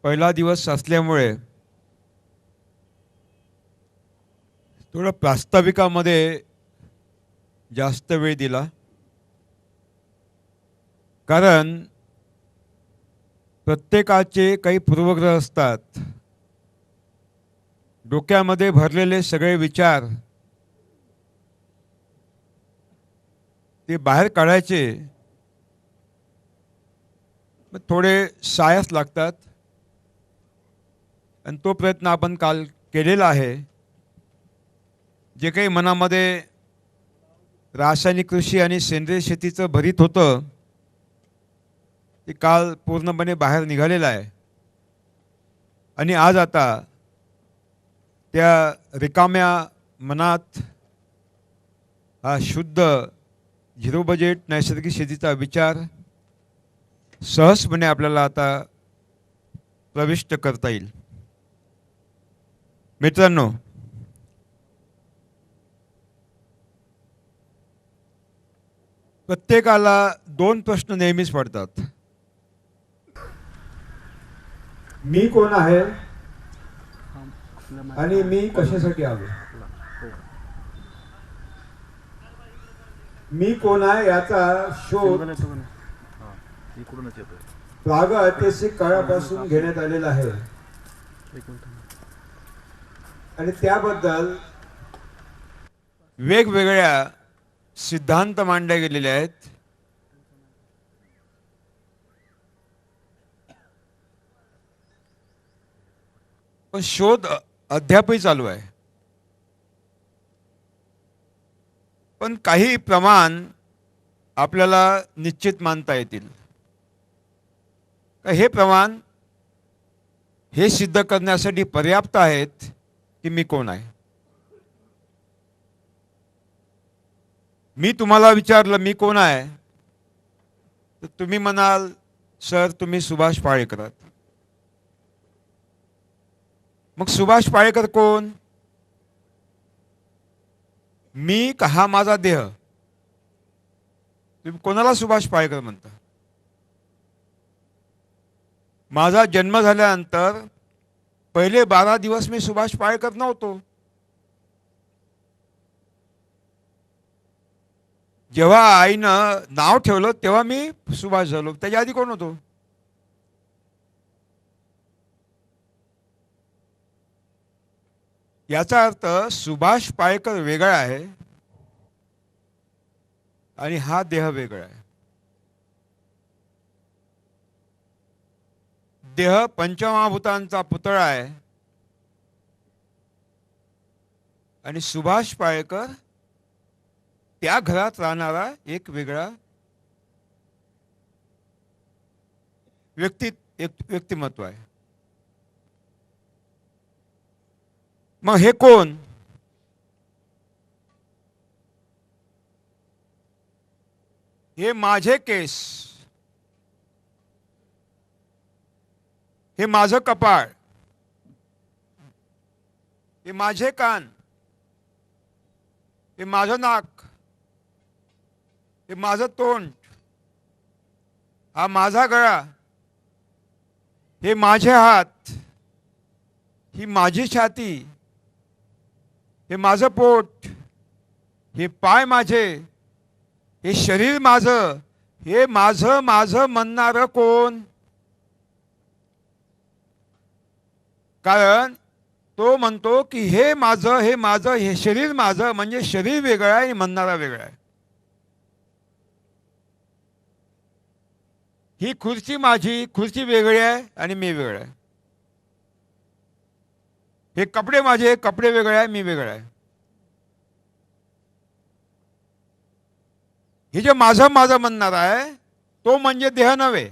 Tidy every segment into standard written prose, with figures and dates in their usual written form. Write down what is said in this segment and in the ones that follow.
पहिला दिवस असल्यामुळे थोडं प्रास्ताविकामध्ये जास्त वेळ दिला, कारण प्रत्येकाचे काही पूर्वग्रह असतात. डोक्यामध्ये भरलेले सगळे विचार ते बाहेर काढायचे, मग थोडे सायस लागतात. आणि तो प्रयत्न आपण काल केलेला आहे. जे काही मनामध्ये रासायनिक कृषी आणि सेंद्रिय शेतीचं भरीत होतं, ते काल पूर्णपणे बाहेर निघालेलं आहे. आणि आज आता त्या रिकाम्या मनात हा शुद्ध झिरो बजेट नैसर्गिक शेतीचा विचार सहजपणे आपल्याला आता प्रविष्ट करता येईल. मित्रांनो, प्रत्येकाला दोन प्रश्न नेहमीच पडतात. मी कोण आहे आणि मी कशासाठी आलो. मी कोण आहे याचा शोध प्रागऐतिहासिक काळापासून घेण्यात आलेला आहे. आणि त्याबद्दल वेगवेगळ्या सिद्धांत मांडले गेलेले आहेत. पण शोध अद्यापही चालू आहे. पण काही प्रमाण आपल्याला निश्चित मानता येतील. हे प्रमाण हे सिद्ध करण्यासाठी पर्याप्त आहेत की मी कोण आहे. मी तुम्हाला विचारलं मी कोण आहे, तर तुम्ही म्हणाल सर तुम्ही सुभाष पाळेकर आहात. मग सुभाष पाळेकर कोण? मी का हा माझा देह? तुम्ही कोणाला सुभाष पाळेकर म्हणता? माझा जन्म झाल्यानंतर पहिले 12 दिवस मी सुभाष पाळेकर नव्हतो. जेव्हा आईनं नाव ठेवलं तेव्हा मी सुभाष झालो. त्याच्या आधी कोण होतो? याचा अर्थ सुभाष पाळेकर वेगळा आहे आणि हा देह वेगळा आहे. देह पंचमहाभूतांचा पुतळा आहे आणि सुभाष पाळेकर त्या घरात राहणारा एक वेगळा व्यक्तिमत्व आहे. मग हे कोण? हे माझे केस, हे माझं कपाळ, हे माझे कान, हे माझं नाक, हे माझं तोंड, हा माझा गळा, हे माझे हात, ही माझी छाती, हे माझं पोट, हे पाय माझे, हे शरीर माझं, हे माझं माझं म्हणणारं कोण? कारण तो म्हणतो की हे माझं, हे माझं, हे शरीर माझं, म्हणजे शरीर वेगळं आहे आणि म्हणणारा वेगळा आहे. ही खुर्ची माझी, खुर्ची वेगळी आहे आणि मी वेगळा आहे. हे कपडे माझे, कपडे वेगळे आहे, मी वेगळा आहे. हे जे माझं माझं म्हणणार आहे तो म्हणजे देह नव्हे.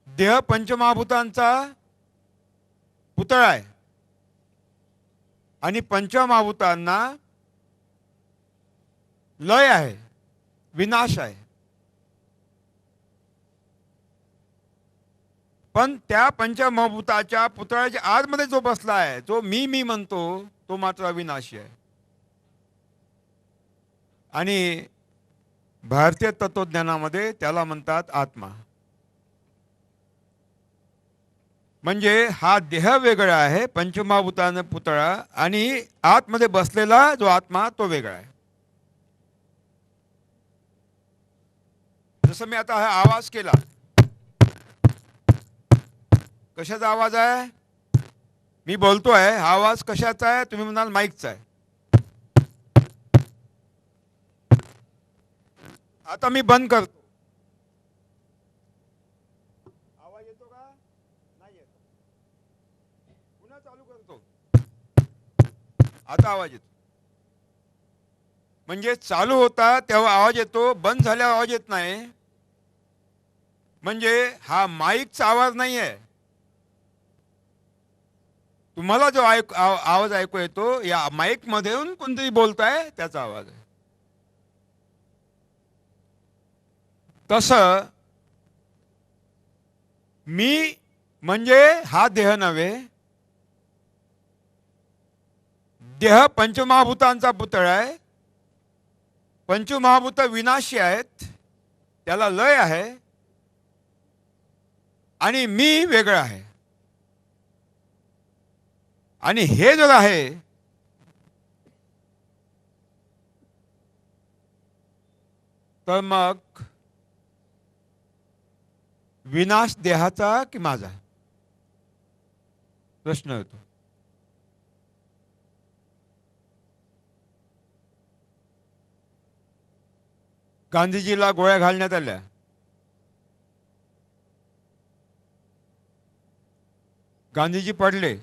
देह पंचमहाभूतांचा पुतळा आहे आणि पंचमहाभूतांना लय आहे, विनाश आहे. पण त्या पंचमहाभूताच्या पुतळ्याच्या आतमध्ये जो बसला आहे, जो मी मी म्हणतो, तो मात्र अविनाशी आहे. आणि भारतीय तत्वज्ञानामध्ये त्याला म्हणतात आत्मा. म्हणजे हा देह वेगळा आहे, पंचमहाभूतानं पुतळा, आणि आतमध्ये बसलेला जो आत्मा तो वेगळा आहे. जसं मी आता हा आवाज केला, कशाचा आवाज आहे? मी बोलतोय, हा आवाज कशाचा आहे? तुम्ही म्हणाल माईकचा आहे. आता मी बंद करतो, आवाज येतो का? नाही येतो. पुन्हा चालू करतो, आता आवाज येतो. म्हणजे चालू होता तेव्हा आवाज येतो, बंद झाल्यावर आवाज येत नाही. म्हणजे हा माईकचा आवाज नाही आहे. तुम्हाला जो आवाज ऐकू येतो, या माईक मधून कोणतरी बोलताय त्याचा आवाज आहे. तसं मी म्हणजे हा देह नव्हे, देह पंचमहाभूतांचा पुतळा आहे. पंचमहाभूत विनाशी आहेत, त्याला लय आहे, आणि मी वेगळा आहे. आणि हे जर आहे, तर मग विनाश देहाचा की माझा, प्रश्न येतो. गांधीजीला गोळ्या घालण्यात आल्या. गांधीजी पडले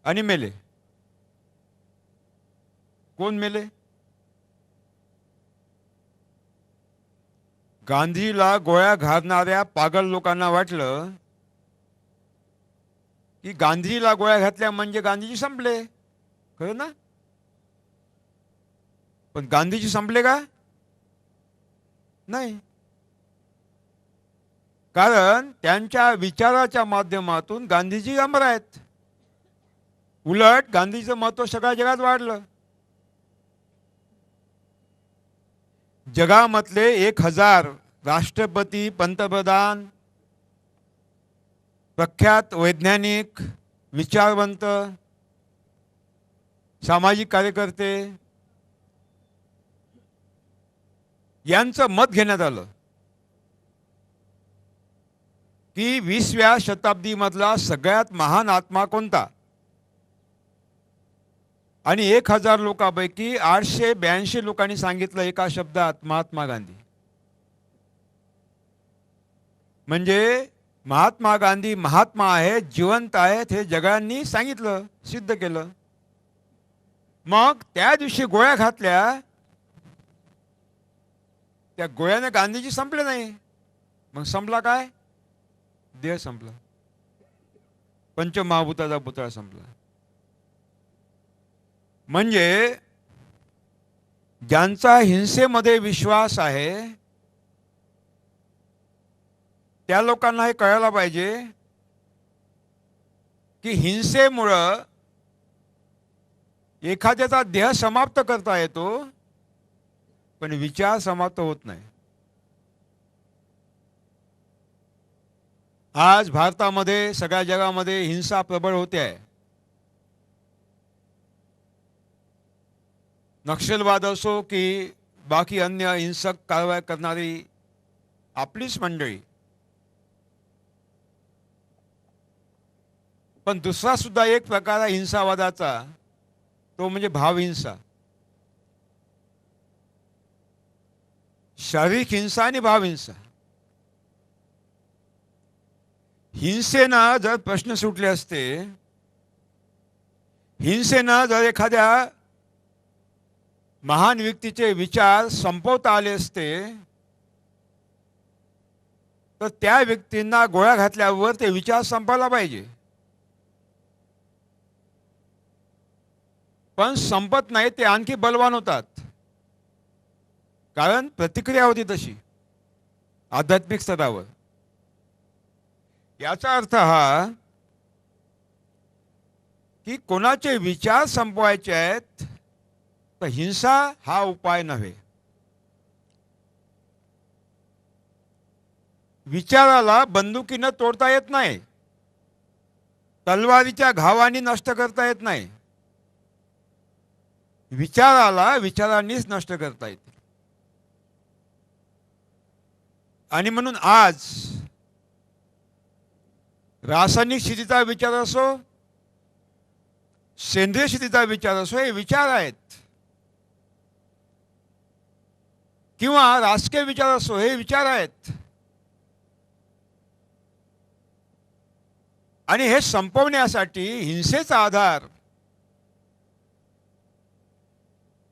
आणि मेले. कोण मेले? गांधीला गोळ्या घालणाऱ्या पागल लोकांना वाटलं की गांधीला गोळ्या घातल्या म्हणजे गांधीजी संपले. खरं ना? पण गांधीजी संपले का? नाही. कारण त्यांच्या विचाराच्या माध्यमातून गांधीजी अमर आहेत. उलट गांधीचं महत्व सगळ्या जगात वाढलं. जगामधले 1000 राष्ट्रपती, पंतप्रधान, प्रख्यात वैज्ञानिक, विचारवंत, सामाजिक कार्यकर्ते यांचं मत घेण्यात आलं की 20व्या शताब्दीमधला सगळ्यात महान आत्मा कोणता? आणि 1000 लोकांपैकी 882 लोकांनी सांगितलं एका शब्दात, महात्मा गांधी. म्हणजे महात्मा गांधी महात्मा आहेत, जिवंत आहेत, हे जगांनी सांगितलं, सिद्ध केलं. मग त्या दिवशी गोळ्या घातल्या, त्या गोळ्याने गांधीजी संपले नाही. मग संपला काय? देह संपला, पंचमहाभूताचा पुतळा संपला. म्हणजे ज्यांचा हिंसेमध्ये विश्वास आहे त्या लोकांना हे कळायला पाहिजे की हिंसेमुळं एखाद्याचा देह समाप्त करता येतो, पण विचार समाप्त होत नाही. आज भारतामध्ये, सगळ्या जगामध्ये हिंसा प्रबळ होते आहे. नक्षलवाद असो की बाकी अन्य हिंसक कारवाई करणारी आपलीच मंडळी. पण दुसरा सुद्धा एक प्रकार आहे हिंसावादाचा, तो म्हणजे भावहिंसा. शारीरिक हिंसा आणि भावहिंसा. हिंसेनं जर प्रश्न सुटले असते, हिंसेनं जर एखाद्या महान व्यक्तीचे विचार संपवता आले असते, तर त्या व्यक्तींना गोळ्या घातल्यावर ते विचार संपायला पाहिजे. पण संपत नाही, ते आणखी बलवान होतात, कारण प्रतिक्रिया होती तशी. आध्यात्मिक स्तरावर. याचा अर्थ हा की कोणाचे विचार संपवायचे आहेत तर हिंसा हा उपाय नव्हे. विचाराला बंदुकीनं तोडता येत नाही, तलवारीच्या घावाने नष्ट करता येत नाही. विचाराला विचारांनीच नष्ट करता येते. आणि म्हणून आज रासायनिक शेतीचा विचार असो, सेंद्रिय शेतीचा विचार असो, हे विचार आहेत, किंवा राजकीय विचार असो, हे विचार आहेत. आणि हे संपवण्यासाठी हिंसेचा आधार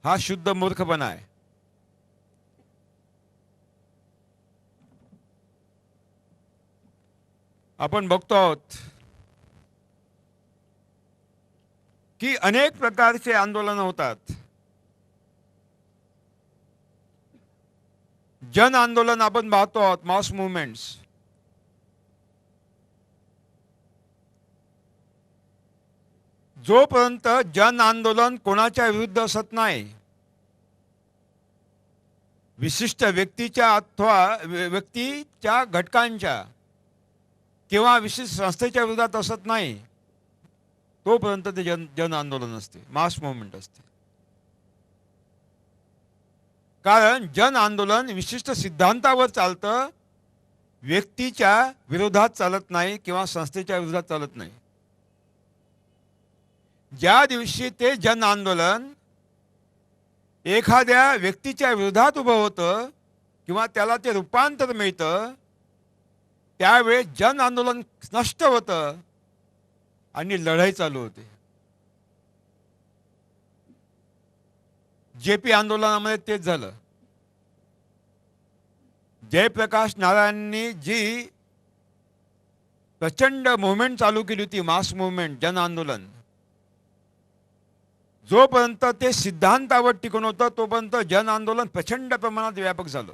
हा शुद्ध मूर्खपणा आहे. आपण बघतो आहोत की अनेक प्रकारचे आंदोलन होतात. जन आंदोलन आपण पाहतो आहोत, मास मुवमेंट्स. जोपर्यंत जन आंदोलन कोणाच्या विरुद्ध असत नाही, विशिष्ट व्यक्तीच्या अथवा व्यक्तीच्या घटकांच्या किंवा विशिष्ट संस्थेच्या विरोधात असत नाही, तोपर्यंत ते जन आंदोलन असते, मास मुवमेंट असते. कारण जन आंदोलन विशिष्ट सिद्धांतावर चालतं, व्यक्तीच्या विरोधात चालत नाही किंवा संस्थेच्या विरोधात चालत नाही. ज्या दिवशी ते जन आंदोलन एखाद्या व्यक्तीच्या विरोधात उभं होतं किंवा त्याला ते रूपांतर मिळतं, त्यावेळेस जन आंदोलन नष्ट होतं आणि लढाई चालू होते. JP आंदोलनामध्ये तेच झालं. जयप्रकाश नारायणांनी जी प्रचंड मुवमेंट चालू केली होती, मास मुवमेंट, जन आंदोलन, जोपर्यंत ते सिद्धांतावर टिकून होतं तोपर्यंत जन आंदोलन प्रचंड प्रमाणात व्यापक झालं.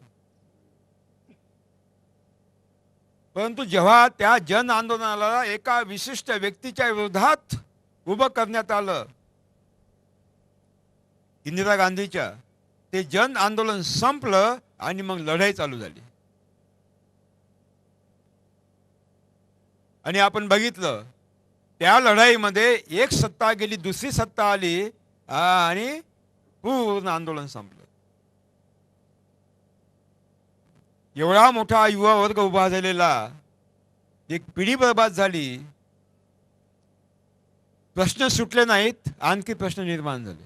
परंतु जेव्हा त्या जन आंदोलनाला एका विशिष्ट व्यक्तीच्या विरोधात उभं करण्यात आलं, इंदिरा गांधीच्या, ते जन आंदोलन संपलं आणि मग लढाई चालू झाली. आणि आपण बघितलं त्या लढाईमध्ये एक सत्ता गेली, दुसरी सत्ता आली आणि पूर्ण आंदोलन संपलं. एवढा मोठा युवा वर्ग उभा झालेला, एक पिढी बर्बाद झाली, प्रश्न सुटले नाहीत, आणखी प्रश्न निर्माण झाले.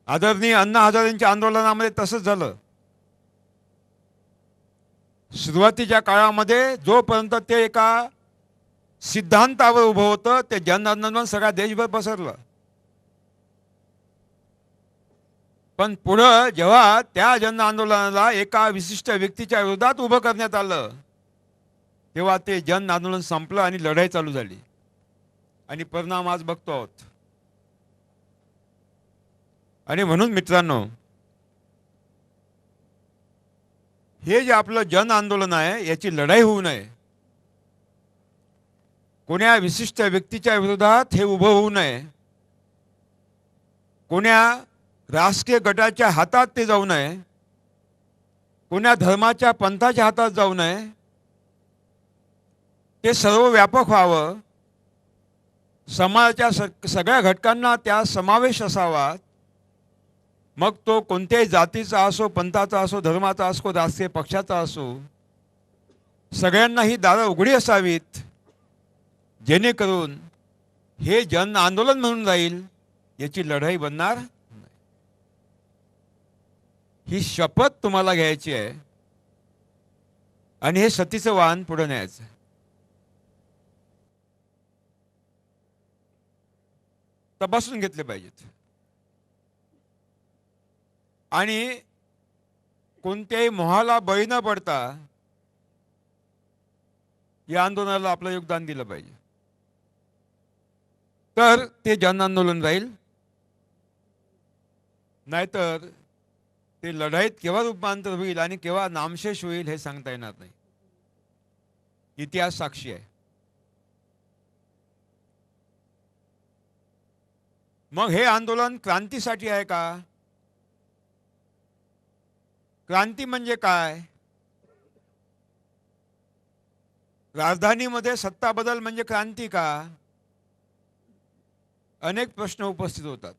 आदरणीय अण्णा हजारेंच्या आंदोलनामध्ये तसंच झालं. सुरुवातीच्या काळामध्ये जोपर्यंत ते एका सिद्धांतावर उभं होतं, ते जन आंदोलन सगळ्या देशभर पसरलं. पण पुढं जेव्हा त्या जन आंदोलनाला एका विशिष्ट व्यक्तीच्या विरोधात उभं करण्यात आलं, तेव्हा ते जन आंदोलन संपलं आणि लढाई चालू झाली. आणि परिणाम आज बघतो आहोत. आणि म्हणून मित्रांनो, हे जे आपलं जन आंदोलन आहे, याची लढाई होऊ नये. कोण्या विशिष्ट व्यक्तीच्या विरोधात हे उभं होऊ नये. कोण्या राजकीय गटाच्या हातात ते जाऊ नये. कोण्या धर्माच्या पंथाच्या हातात जाऊ नये. ते सर्व व्यापक व्हावं. समाजाच्या सगळ्या घटकांना त्या समावेश असावा. मग तो कोणत्याही जातीचा असो, पंथाचा असो, धर्माचा असो, राजकीय पक्षाचा असो, सगळ्यांना ही दारं उघडी असावीत, जेणेकरून हे जन आंदोलन म्हणून राहील, याची लढाई बनणार नाही. ही शपथ तुम्हाला घ्यायची आहे आणि हे सतीचं वाहन पुढे न्यायचं. तपासून घेतले पाहिजेत आणि कोणत्याही मोहाला बळी न पडता या आंदोलनाला आपलं योगदान दिलं पाहिजे. तर ते जन आंदोलन राहील, नाहीतर ते लढाईत केव्हा रूपांतर होईल आणि केव्हा नामशेष होईल हे सांगता येणार नाही. इतिहास साक्षी आहे. मग हे आंदोलन क्रांतीसाठी आहे का? क्रांती म्हणजे काय? राजधानीमध्ये सत्ता बदल म्हणजे क्रांती का? अनेक प्रश्न उपस्थित होतात.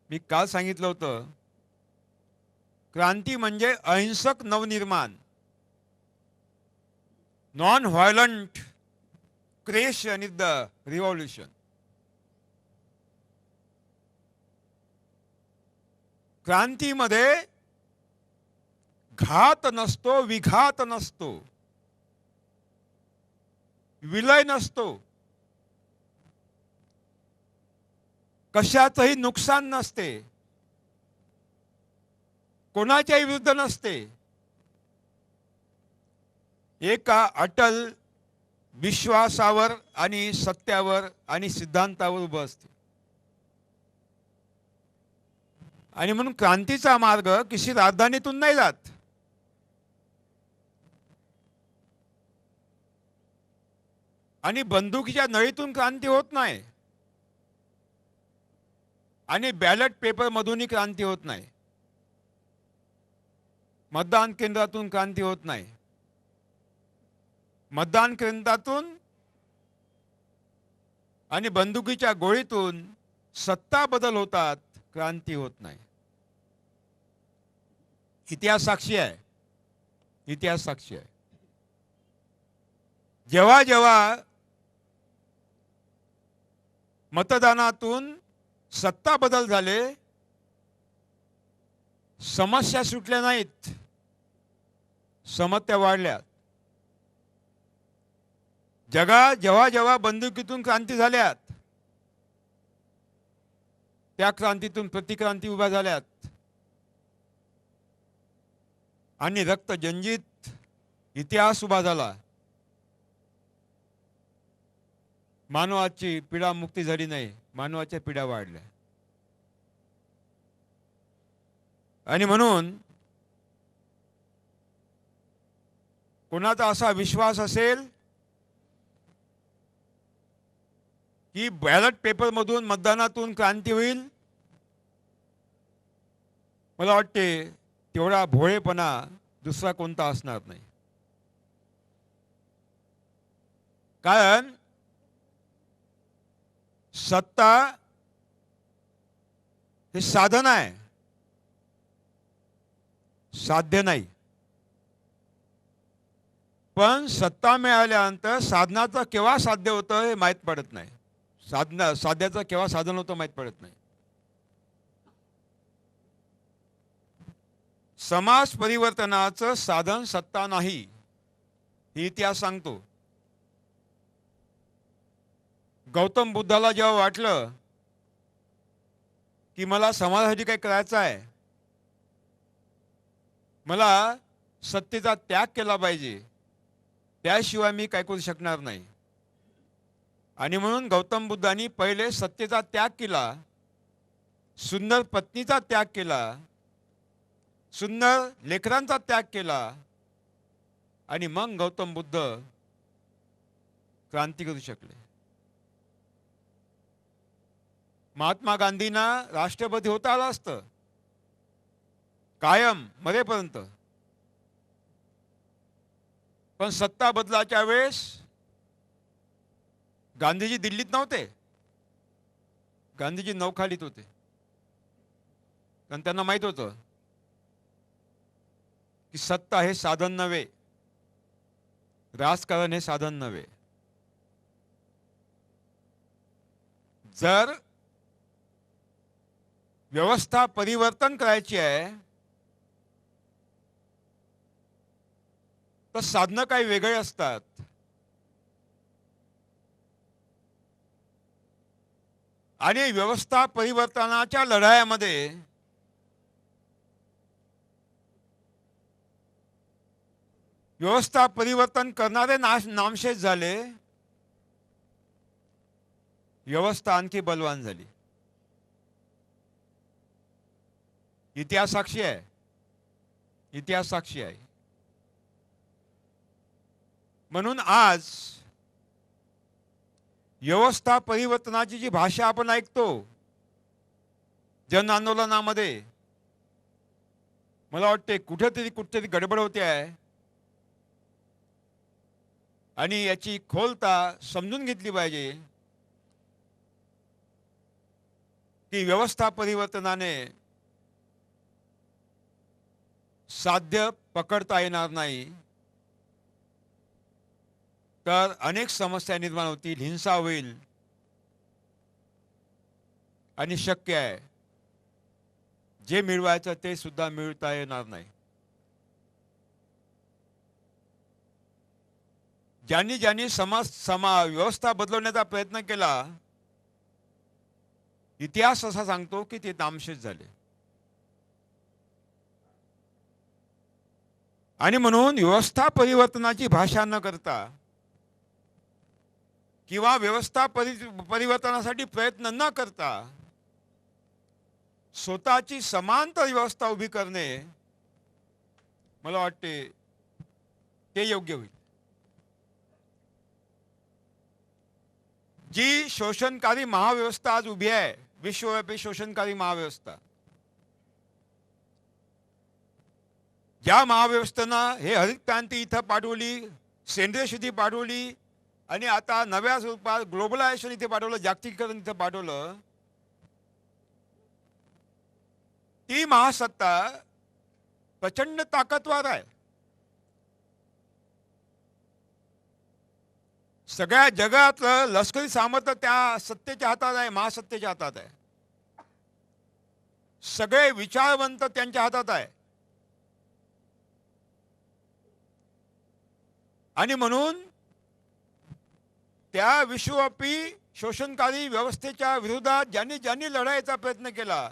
मी काल सांगितलं होतं, क्रांती म्हणजे अहिंसक नवनिर्माण, non violent creation is the revolution. क्रांतीमध्ये घात नसतो, विघात नसतो, विलय नसतो, कशाचंही नुकसान नसते, कोणाच्याही विरुद्ध नसते. एका अटल विश्वासावर आणि सत्यावर आणि सिद्धांतावर उभं असते. आणि म्हणून क्रांतीचा मार्ग किसी राजधानीतून नाही जात. आणि बंदुकीच्या नळीतून क्रांती होत नाही. आणि बॅलेट पेपर मधूनही क्रांती होत नाही. मतदान केंद्रातून क्रांती होत नाही. मतदान केंद्रातून आणि बंदुकीच्या गोळीतून सत्ता बदल होतात, क्रांती होत नाही. इतिहास साक्षी आहे. इतिहास साक्षी आहे. जेव्हा जेव्हा मतदानातून सत्ता बदल झाले, समस्या सुटल्या नाहीत, समस्या वाढल्यात. जगात जेव्हा जेव्हा बंदुकीतून क्रांती झाल्यात, त्या क्रांतीतून प्रतिक्रांती उभ्या झाल्यात आणि रक्तजंजित इतिहास उभा झाला. मानवाची पीडा मुक्ती झाली नाही, मानवाच्या पीडा वाढल्या. आणि म्हणून कोणाचा असा विश्वास असेल की बॅलेट पेपरमधून मतदानातून क्रांती होईल, मला वाटते तेवढा भोळेपणा दुसरा कोणता असणार नाही. कारण सत्ता हे साधन आहे, साध्य नाही. पण सत्ता मिळाल्यानंतर साधनाचं केव्हा साध्य होतं हे माहीत पडत नाही. साध्याचं केव्हा साधन होतं माहीत पडत नाही. समाज परिवर्तनाचं साधन सत्ता नाही, ही इतिहास सांगतो. गौतम बुद्धाला जेव्हा वाटलं की मला समाजासाठी काही करायचं आहे, मला सत्तेचा त्याग केला पाहिजे, त्याशिवाय मी काय करू शकणार नाही. आणि म्हणून गौतम बुद्धांनी पहिले सत्तेचा त्याग केला, सुंदर पत्नीचा त्याग केला, सुंदर लेकरांचा त्याग केला, आणि मग गौतम बुद्ध क्रांती करू शकले. महात्मा गांधींना राष्ट्रपती होता आलं असतं कायम मरेपर्यंत, पण सत्ता बदलाच्या वेळेस गांधीजी दिल्लीत नव्हते, गांधीजी नौखालीत होते. कारण त्यांना माहित होतं की सत्ता हे साधन नव्हे, राजकारण हे साधन नव्हे. जर व्यवस्था परिवर्तन करायची आहे तर साधनं काही वेगळे असतात. आणि व्यवस्था परिवर्तनाच्या लढाईमध्ये व्यवस्था परिवर्तन करणारे नामशेष झाले, व्यवस्था आणखी बलवान झाली. इतिहास साक्षी आहे, इतिहास साक्षी आहे. म्हणून आज व्यवस्था परिवर्तनाची जी भाषा आपण ऐकतो जन आंदोलनामध्ये, मला वाटते कुठेतरी गडबड होते आहे आणि याची खोलता समजून घेतली पाहिजे की व्यवस्था परिवर्तनाने साध्य पकडता येणार नाही, तर अनेक समस्या निर्माण होतील, हिंसा होईल आणि शक्य आहे जे मिळवायचं ते सुद्धा मिळता येणार नाही. ज्यांनी ज्यांनी व्यवस्था बदलवण्याचा प्रयत्न केला, इतिहास असा सांगतो की ते नामशेष झाले. आणि म्हणून व्यवस्था परिवर्तनाची भाषा न करता किंवा व्यवस्था परिवर्तनासाठी प्रयत्न न करता स्वतःची समांतर व्यवस्था उभी करणे, मला वाटते ते योग्य होईल. जी शोषणकारी महाव्यवस्था आज उभी आहे, विश्वव्यापी शोषणकारी महाव्यवस्था, ज्या महाव्यवस्थेनं हे हरित क्रांती इथं पाठवली, सेंद्रिय शेती पाठवली आणि आता नव्या स्वरूपात ग्लोबलायझेशन इथे पाठवलं, जागतिकीकरण इथं पाठवलं, ती महासत्ता प्रचंड ताकदवार आहे. सगळ्या जगातलं लष्करी सामर्थ्य त्या सत्तेच्या हातात आहे, महासत्तेच्या हातात आहे. सगळे विचारवंत त्यांच्या हातात आहे. आणि म्हणून त्या विश्वव्यापी शोषणकारी व्यवस्थेच्या विरोधात ज्यांनी ज्यांनी लढायचा प्रयत्न केला,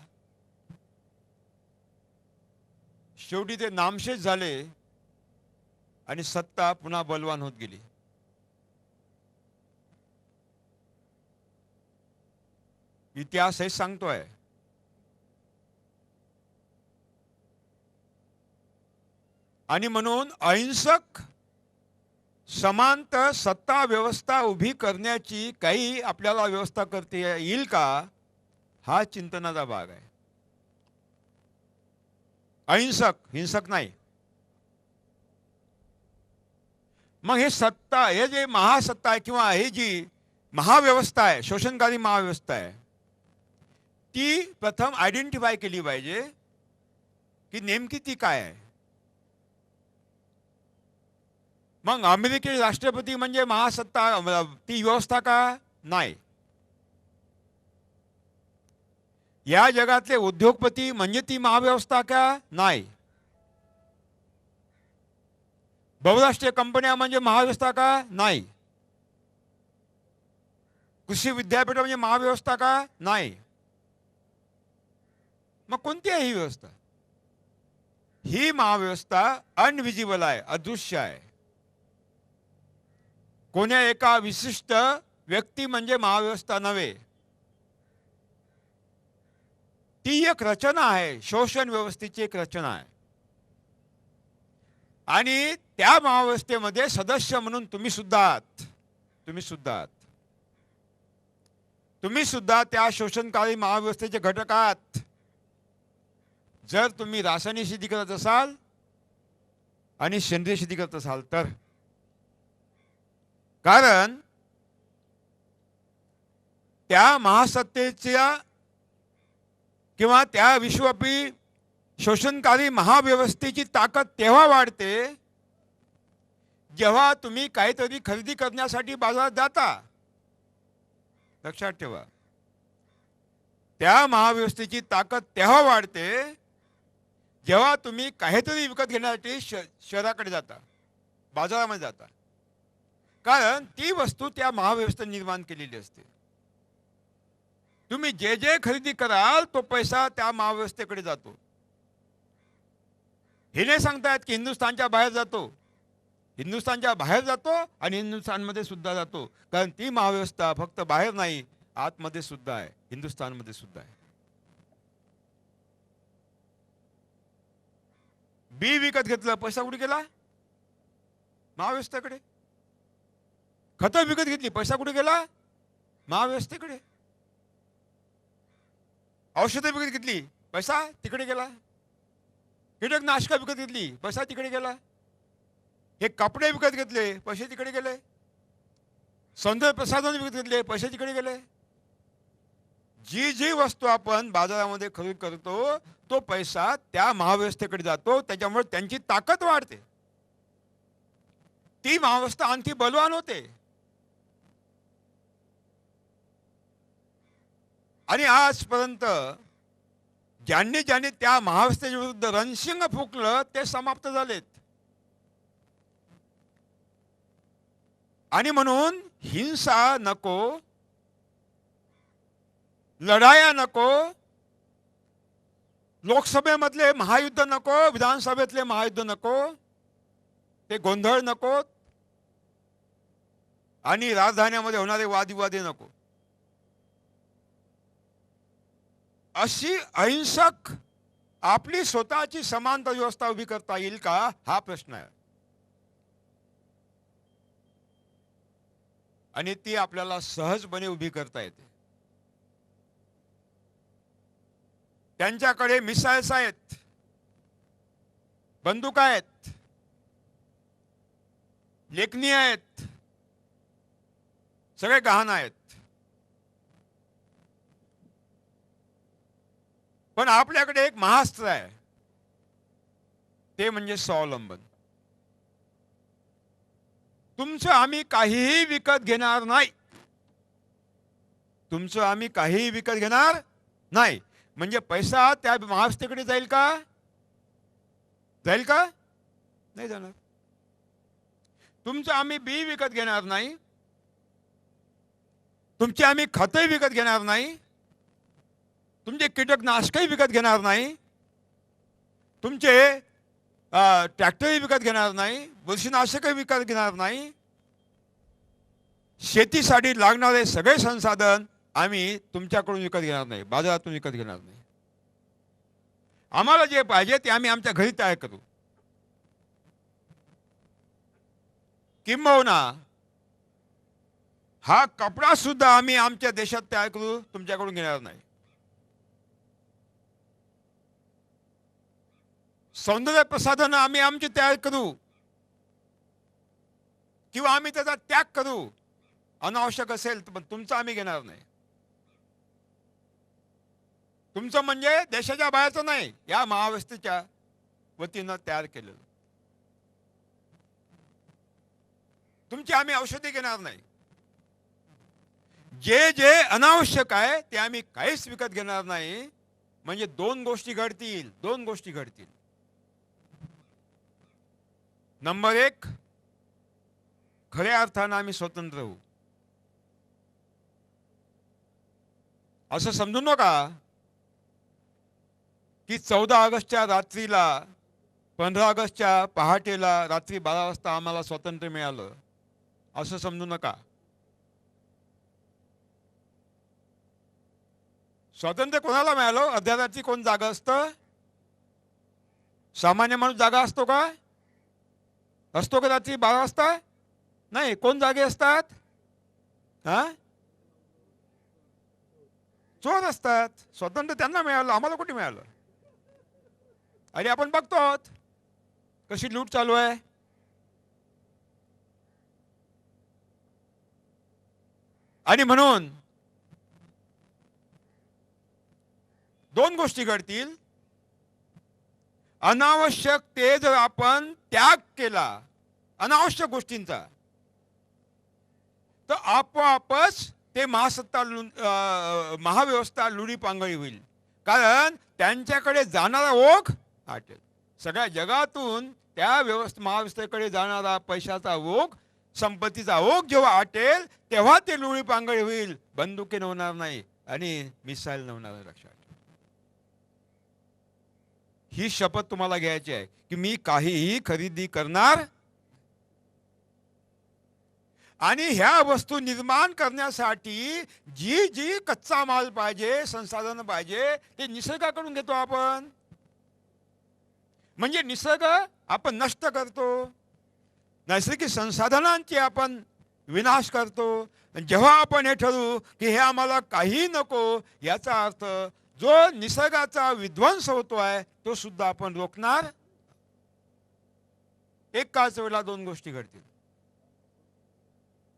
शेवटी ते नामशेष झाले आणि सत्ता पुन्हा बलवान होत गेली. इतिहास हे सांगतोय. आणि म्हणून अहिंसक समांतर सत्ता व्यवस्था उभी करण्याची काही आपल्याला व्यवस्था करता येईल का, हा चिंतनाचा भाग आहे. अहिंसक, हिंसक नाही. मग हे सत्ता, हे जे महासत्ता आहे किंवा हे जी महाव्यवस्था आहे, शोषणकारी महाव्यवस्था आहे, ती प्रथम आयडेंटिफाय केली पाहिजे की नेमकी ती काय आहे. मग अमेरिकेचे राष्ट्रपती म्हणजे महासत्ता, ती व्यवस्था का नाही. या जगातले उद्योगपती म्हणजे ती महाव्यवस्था का नाही. बहुराष्ट्रीय कंपन्या म्हणजे महाव्यवस्था का नाही. कृषी विद्यापीठ म्हणजे महाव्यवस्था का नाही. मग कोणती आहे ही व्यवस्था. ही महाव्यवस्था अनविजिबल आहे, अदृश्य आहे. कोण्या एका विशिष्ट व्यक्ती म्हणजे महाव्यवस्था नव्हे, ती एक रचना आहे, शोषण व्यवस्थेची एक रचना आहे. आणि त्या महाव्यवस्थेमध्ये सदस्य म्हणून तुम्ही सुद्धा आहात. तुम्ही सुद्धा त्या शोषणकारी महाव्यवस्थेचे घटक आहात. जर तुम्ही रासायनिक शेती करत असाल आणि सेंद्रिय शेती करत असाल तर. कारण त्या महासत्तेच्या किंवा त्या विश्वव्यापी शोषणकारी महाव्यवस्थेची ताकद तेव्हा वाढते जेव्हा तुम्ही काहीतरी खरेदी करण्यासाठी बाजारात जाता. लक्षात ठेवा, त्या महाव्यवस्थेची ताकद तेव्हा वाढते जेव्हा तुम्ही काहीतरी विकत घेण्यासाठी शहराकडे जाता, बाजारामध्ये जाता. कारण ती वस्तू त्या महाव्यवस्थेने निर्माण केलेली असते. तुम्ही जे जे खरेदी कराल तो पैसा त्या महाव्यवस्थेकडे जातो. हे नाही सांगतायत की हिंदुस्थानच्या बाहेर जातो. हिंदुस्थानच्या बाहेर जातो आणि हिंदुस्थानमध्ये सुद्धा जातो. कारण ती महाव्यवस्था फक्त बाहेर नाही, आतमध्ये सुद्धा आहे, हिंदुस्थानमध्ये सुद्धा आहे. बी विकत घेतलं, पैसा कुठे गेला? महाव्यवस्थेकडे. खतं विकत घेतली, पैसा कुठे गेला? महाव्यवस्थेकडे. औषधं विकत घेतली, पैसा तिकडे गेला. कीटकनाशकं विकत घेतली, पैसा तिकडे गेला. हे कपडे विकत घेतले, पैसे तिकडे गेले. सौंदर्य प्रसाधन विकत घेतले, पैसे तिकडे गेले. जी जी वस्तू आपण बाजारामध्ये खरेदी करतो तो पैसा त्या महाव्यवस्थेकडे जातो. त्याच्यामुळे त्यांची ताकद वाढते, ती महाव्यवस्था आणखी बलवान होते. आणि आजपर्यंत ज्यांनी ज्यांनी त्या महाव्यवस्थेच्या विरुद्ध रणशिंग फुकलं ते समाप्त झालेत. आणि म्हणून हिंसा नको, लढाया नको, लोकसभेमधले महायुद्ध नको, विधानसभेतले महायुद्ध नको, ते गोंधळ नको, आणि राजधान्यामध्ये होणारे वादविवादे नको. अशी अहिंसक आपली स्वतःची समांतर व्यवस्था उभी करता येईल का, हा प्रश्न आहे. आणि ती आपल्याला सहजपणे उभी करता येते. त्यांच्याकडे मिसाइल्स आहेत, बंदूक आहेत, लेखणी आहेत, सगळे गहाण आहेत. पण आपल्याकडे एक महास्त्र आहे, ते म्हणजे स्वावलंबन. तुमचं आम्ही काहीही विकत घेणार नाही, तुमचं आम्ही काहीही विकत घेणार नाही. म्हणजे पैसा त्या महावस्थेकडे जाईल का? जाईल का? नाही जाणार. तुमचं आम्ही बी विकत घेणार नाही, तुमची आम्ही खते विकत घेणार नाही, तुमचे कीटकनाशकही विकत घेणार नाही, तुमचे ट्रॅक्टरही विकत घेणार नाही, बुरशीनाशकही विकत घेणार नाही. शेतीसाठी लागणारे सगळे संसाधन आम्ही तुमच्याकडून विकत घेणार नाही, बाजारातून विकत घेणार नाही. आम्हाला जे पाहिजे ते आम्ही आमच्या घरी तयार करू. किंबहुना हा कपडा सुद्धा आम्ही आमच्या देशात तयार करू, तुमच्याकडून घेणार नाही. सौंदर्य प्रसाधन आम्ही आमची तयार करू किंवा आम्ही त्याचा त्याग करू, अनावश्यक असेल तर, पण तुमचं आम्ही घेणार नाही. तुमचं म्हणजे देशाच्या बाहेरचं नाही, या महाव्यवस्थेच्या वतीनं तयार केलेलं. तुमची आम्ही औषधी घेणार नाही. जे जे अनावश्यक आहे ते आम्ही काहीच विकत घेणार नाही. म्हणजे दोन गोष्टी घडतील, दोन गोष्टी घडतील. नंबर एक, खऱ्या अर्थानं आम्ही स्वतंत्र होऊ. असं समजू नका की 14 ऑगस्टच्या रात्रीला, 15 ऑगस्टच्या पहाटेला, रात्री 12 वाजता आम्हाला स्वातंत्र्य मिळालं, असं समजू नका. स्वातंत्र्य कोणाला मिळालं? अर्ध्या रात्री कोण जागा असतं? सामान्य माणूस जागा असतो का? असतो का रात्री 12 वाजता? नाही. कोण जागे असतात? हा, चोर असतात. स्वातंत्र्य त्यांना मिळालं, आम्हाला कुठे मिळालं? आणि आपण बघतो कशी लूट चालू आहे. आणि म्हणून दोन गोष्टी घडतील. अनावश्यक ते जर आपण त्याग केला अनावश्यक गोष्टींचा, तर आपोआपच ते महाव्यवस्था लुडी पांगळी होईल. कारण त्यांच्याकडे जाणारा ओघ आटेल. सगळ्या जगातून त्या महाव्यवस्थेकडे जाणारा पैशाचा ओघ, संपत्तीचा ओघ जेव्हा आटेल तेव्हा ते लुडी पांगळी होईल. बंदुकीने होणार नाही आणि मिसाईल होणार नाही. लक्षात, ही शपथ तुम्हाला घ्यायची आहे की मी काहीही खरेदी करणार. आणि ह्या वस्तू निर्माण करण्यासाठी जी जी कच्चा माल पाहिजे, संसाधन पाहिजे, ते निसर्गाकडून घेतो आपण. म्हणजे निसर्ग आपण नष्ट करतो, नैसर्गिक संसाधनांची आपण विनाश करतो. जेव्हा आपण हे ठरवू की हे आम्हाला काही नको, याचा अर्थ जो निसर्गाचा विध्वंस होतोय तो सुद्धा आपण रोखणार. एकाच वेळेला दोन गोष्टी घडतील.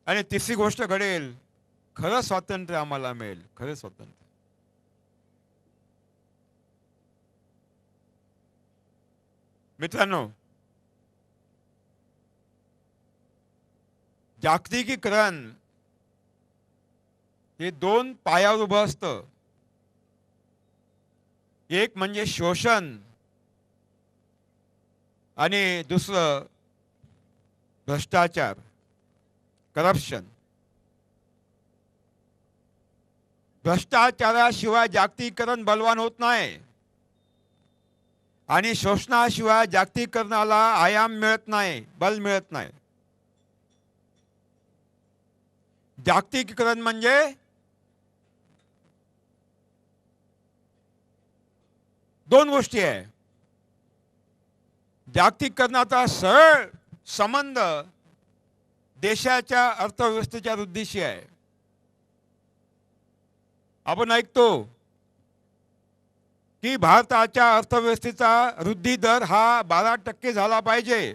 आणि तिसरी गोष्ट घडेल, खरं स्वातंत्र्य आम्हाला मिळेल, खरं स्वातंत्र्य. मित्रांनो, जागतिकीकरण हे दोन पायावर उभं असतं. एक म्हणजे शोषण आणि दुसरं भ्रष्टाचार, करप्शन. भ्रष्टाचाराशिवाय जागतिकीकरण बलवान होत नाही आणि शोषणाशिवाय जागतिकीकरणाला आयाम मिळत नाही, बल मिळत नाही. जागतिकीकरण म्हणजे दोन गोष्टी आहे. जागतिकीकरणाचा सरळ संबंध देशाच्या अर्थव्यवस्थेच्या वृद्धीशी आहे. आपण ऐकतो की भारताच्या अर्थव्यवस्थेचा वृद्धी दर हा 12% झाला पाहिजे.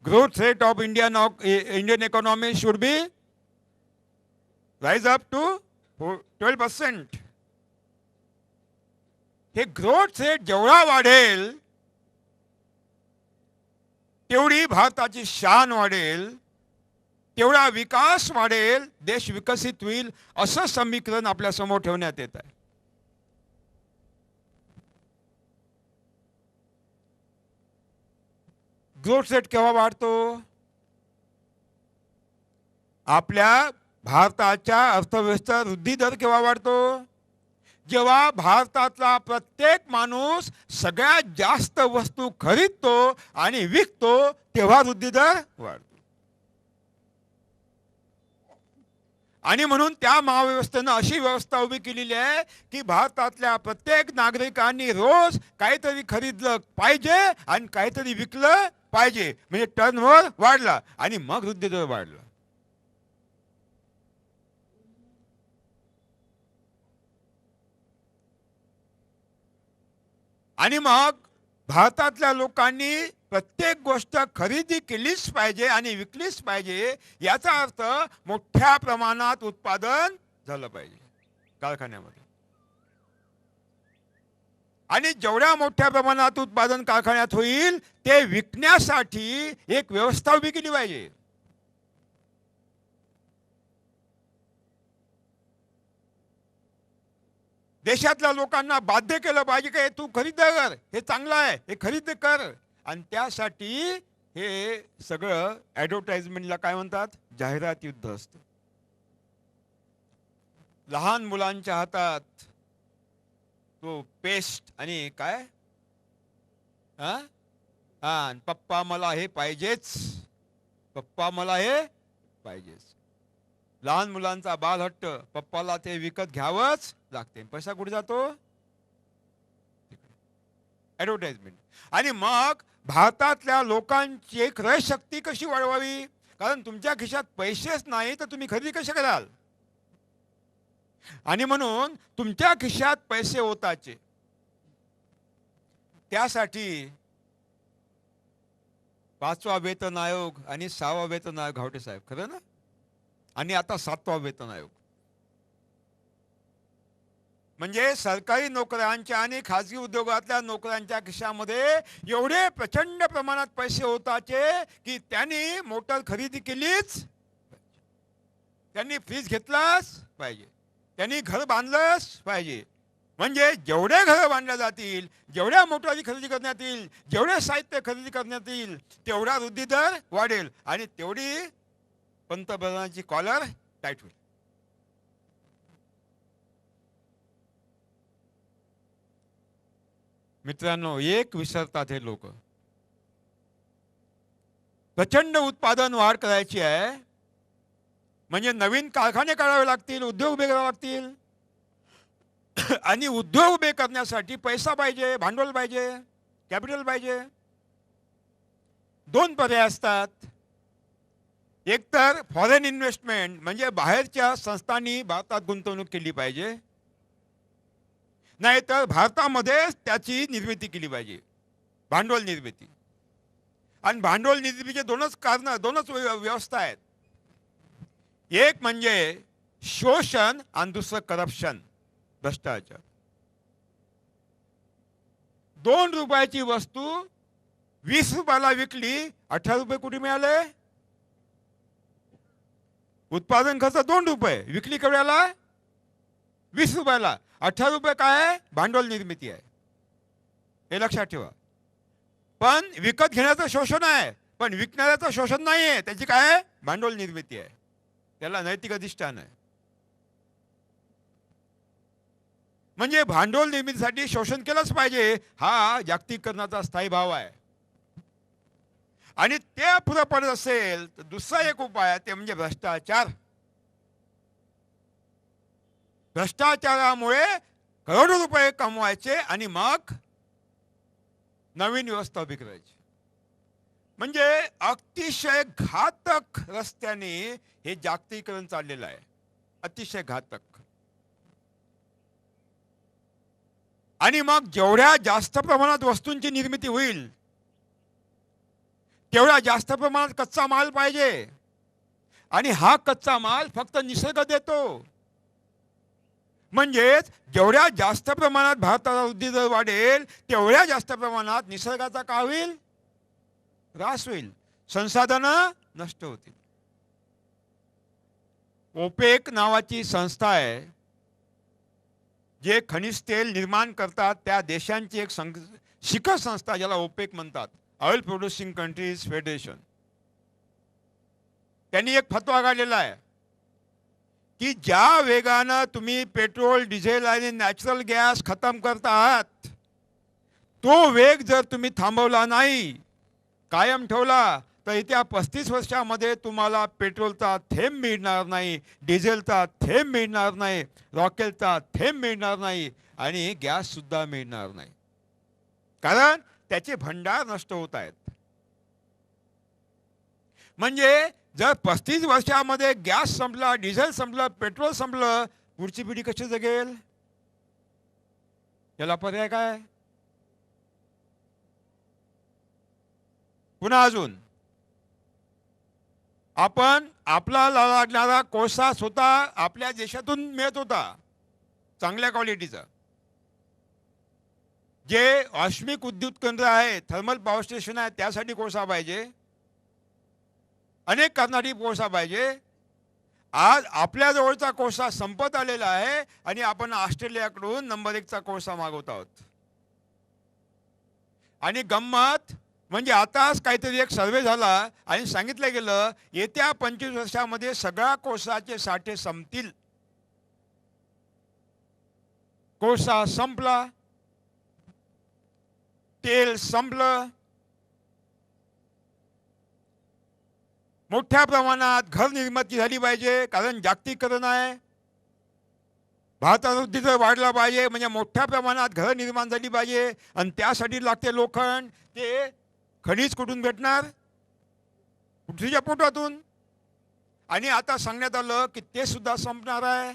Growth rate of Indian economy should be rise up to 12%. हे ग्रोथ रेट जेवढा वाढेल तेवढी भारताची शान वाढेल, तेवढा विकास वाढेल, देश विकसित होईल, असं समीकरण आपल्या समोर ठेवण्यात येत आहे. ग्रोथ रेट केव्हा वाढतो? आपल्या भारताच्या अर्थव्यवस्थेचा वृद्धी दर केव्हा वाढतो? जेव्हा भारतातला प्रत्येक माणूस सगळ्यात जास्त वस्तू खरीदतो आणि विकतो, तेव्हा वृद्धी दर वाढतो. आणि म्हणून त्या महाव्यवस्थेनं अशी व्यवस्था उभी केलेली आहे की भारतातल्या प्रत्येक नागरिकांनी रोज काहीतरी खरीदलं पाहिजे आणि काहीतरी विकलं पाहिजे, म्हणजे टर्नओव्हर वाढला आणि मग वृद्धी दर वाढला. आणि मग भारतातल्या लोकांनी प्रत्येक गोष्ट खरेदी केलीच पाहिजे आणि विकलीच पाहिजे, याचा अर्थ मोठ्या प्रमाणात उत्पादन झालं पाहिजे कारखान्यामध्ये. आणि जेवढ्या मोठ्या प्रमाणात उत्पादन कारखान्यात होईल ते विकण्यासाठी एक व्यवस्था उभी केली पाहिजे. देशातल्या लोकांना बाध्य केलं पाहिजे की तू खरेदी कर, हे चांगलं आहे, हे खरेदी कर. आणि त्यासाठी हे सगळं ॲडव्हर्टाइजमेंटला काय म्हणतात, जाहिरात युद्ध असतं. लहान मुलांच्या हातात तो पेस्ट आणि काय पप्पा मला हे पाहिजेच, पप्पा मला हे पाहिजेच. लहान मुलांचा बालहट्ट, पप्पाला ते विकत घ्यावंच लागते. पैसा कुठे जातो? ॲडव्हर्टाइजमेंट. आणि मग भारतातल्या लोकांची क्रयशक्ती कशी वाढवावी? कारण तुमच्या खिशात पैसेच नाही तर तुम्ही खरेदी कशी कराल? आणि म्हणून तुमच्या खिशात पैसे होताचे, त्यासाठी 5वा वेतन आयोग आणि 6वा वेतन आयोग, घावटे साहेब खरं ना, आणि आता 7वा वेतन आयोग. म्हणजे सरकारी नोकऱ्यांच्या आणि खाजगी उद्योगातल्या नोकऱ्यांच्या खिशामध्ये एवढे प्रचंड प्रमाणात पैसे होताचे की त्यांनी मोटर खरेदी केलीच, त्यांनी फ्रीज घेतलाच पाहिजे, त्यांनी घर बांधलंच पाहिजे. म्हणजे जेवढे घरं बांधल्या जातील, जेवढ्या मोटारी खरेदी करण्यात येईल, जेवढे साहित्य खरेदी करण्यात येईल, तेवढा वृद्धी दर वाढेल आणि तेवढी पंतप्रधानांची कॉलर टाईट होईल. मित्रांनो, एक विसरतात हे लोक, प्रचंड उत्पादन वाढ करायची आहे म्हणजे नवीन कारखाने काढावे लागतील, उद्योग उभे करावे लागतील आणि उद्योग उभे करण्यासाठी पैसा पाहिजे, भांडवल पाहिजे, कॅपिटल पाहिजे. दोन पर्याय असतात. एक तर फॉरेन इन्व्हेस्टमेंट म्हणजे बाहेरच्या संस्थांनी भारतात गुंतवणूक केली पाहिजे, नाहीतर भारतामध्येच त्याची निर्मिती केली पाहिजे, भांडवल निर्मिती. आणि भांडवल निर्मितीचे दोनच कारण, दोनच व्यवस्था आहेत. एक म्हणजे शोषण आणि दुसरं करप्शन, भ्रष्टाचार. 2 रुपयाची वस्तू 20 रुपयाला विकली, 18 रुपये कुठे मिळाले? उत्पादन खर्च 2 रुपये, विकली केवढ्याला? 20 रुपयाला. 18 रुपये काय आहे? भांडवल निर्मिती आहे. हे लक्षात ठेवा. पण विकत घेण्याचं शोषण आहे, पण विकणाऱ्याचं शोषण नाही आहे. त्याची काय आहे? भांडवल निर्मिती आहे. त्याला नैतिक अधिष्ठान आहे. म्हणजे भांडवल निर्मितीसाठी शोषण केलंच पाहिजे, हा जागतिकीकरणाचा स्थायी भाव आहे. आणि ते पुढे पडत असेल तर दुसरा एक उपाय आहे, ते म्हणजे भ्रष्टाचार. भ्रष्टाचारामुळे करोडो रुपये कमवायचे आणि मग नवीन व्यवस्था उभी करायची. म्हणजे अतिशय घातक रस्त्याने हे जागतिकीकरण चाललेलं आहे, अतिशय घातक. आणि मग जेवढ्या जास्त प्रमाणात वस्तूंची निर्मिती होईल तेवढा जास्त प्रमाणात कच्चा माल पाहिजे, आणि हा कच्चा माल फक्त निसर्ग देतो. म्हणजेच जेवढ्या जास्त प्रमाणात भारताचा वृद्धी दर वाढेल तेवढ्या जास्त प्रमाणात निसर्गाचा काय होईल? ऱ्हास होईल, संसाधनं नष्ट होतील. ओपेक नावाची संस्था आहे, जे खनिज तेल निर्माण करतात त्या देशांची एक शिखर संस्था, ज्याला ओपेक म्हणतात, ऑइल प्रोड्युसिंग कंट्रीज फेडरेशन. त्यांनी एक फतवा काढलेला आहे की ज्या वेगानं तुम्ही पेट्रोल, डिझेल आणि नॅचरल गॅस खतम करत आहात, तो वेग जर तुम्ही थांबवला नाही, कायम ठेवला, तर येत्या 35 वर्षामध्ये तुम्हाला पेट्रोलचा थेंब मिळणार नाही, डिझेलचा थेंब मिळणार नाही, रॉकेलचा थेंब मिळणार नाही, आणि गॅस सुद्धा मिळणार नाही. कारण त्याचे भंडार नष्ट होत आहेत. म्हणजे जर 35 वर्षामध्ये गॅस संपला, डिझेल संपलं, पेट्रोल संपलं, पुढची पिढी कशी जगेल? याला पर्याय काय? पुन्हा अजून आपण आपल्याला लागणारा कोळसा स्वतः आपल्या देशातून मिळत होता, चांगल्या क्वालिटीचा. जे औष्णिक विद्युत केंद्र आहे, थर्मल पॉवर स्टेशन आहे, त्यासाठी कोळसा पाहिजे, अनेक कारणासाठी कोळसा पाहिजे. आज आपल्या जवळचा कोळसा संपत आलेला आहे आणि आपण ऑस्ट्रेलियाकडून नंबर 1चा कोळसा मागवत आहोत. आणि गंमत म्हणजे आताच काहीतरी एक सर्वे झाला आणि सांगितलं गेलं येत्या 25 वर्षामध्ये सगळा कोळसाचे साठे संपतील. कोळसा संपला, तेल संपलं, मोठ्या प्रमाणात घर निर्मिती झाली पाहिजे, कारण जागतिकीकरण आहे. भारताचा वृद्धी दर वाढला पाहिजे, म्हणजे मोठ्या प्रमाणात घरं निर्माण झाली पाहिजे, आणि त्यासाठी लागते लोखंड. ते खनिज कुठून भेटणार? पृथ्वीच्या पोटातून. आणि आता सांगण्यात आलं की ते सुद्धा संपणार आहे.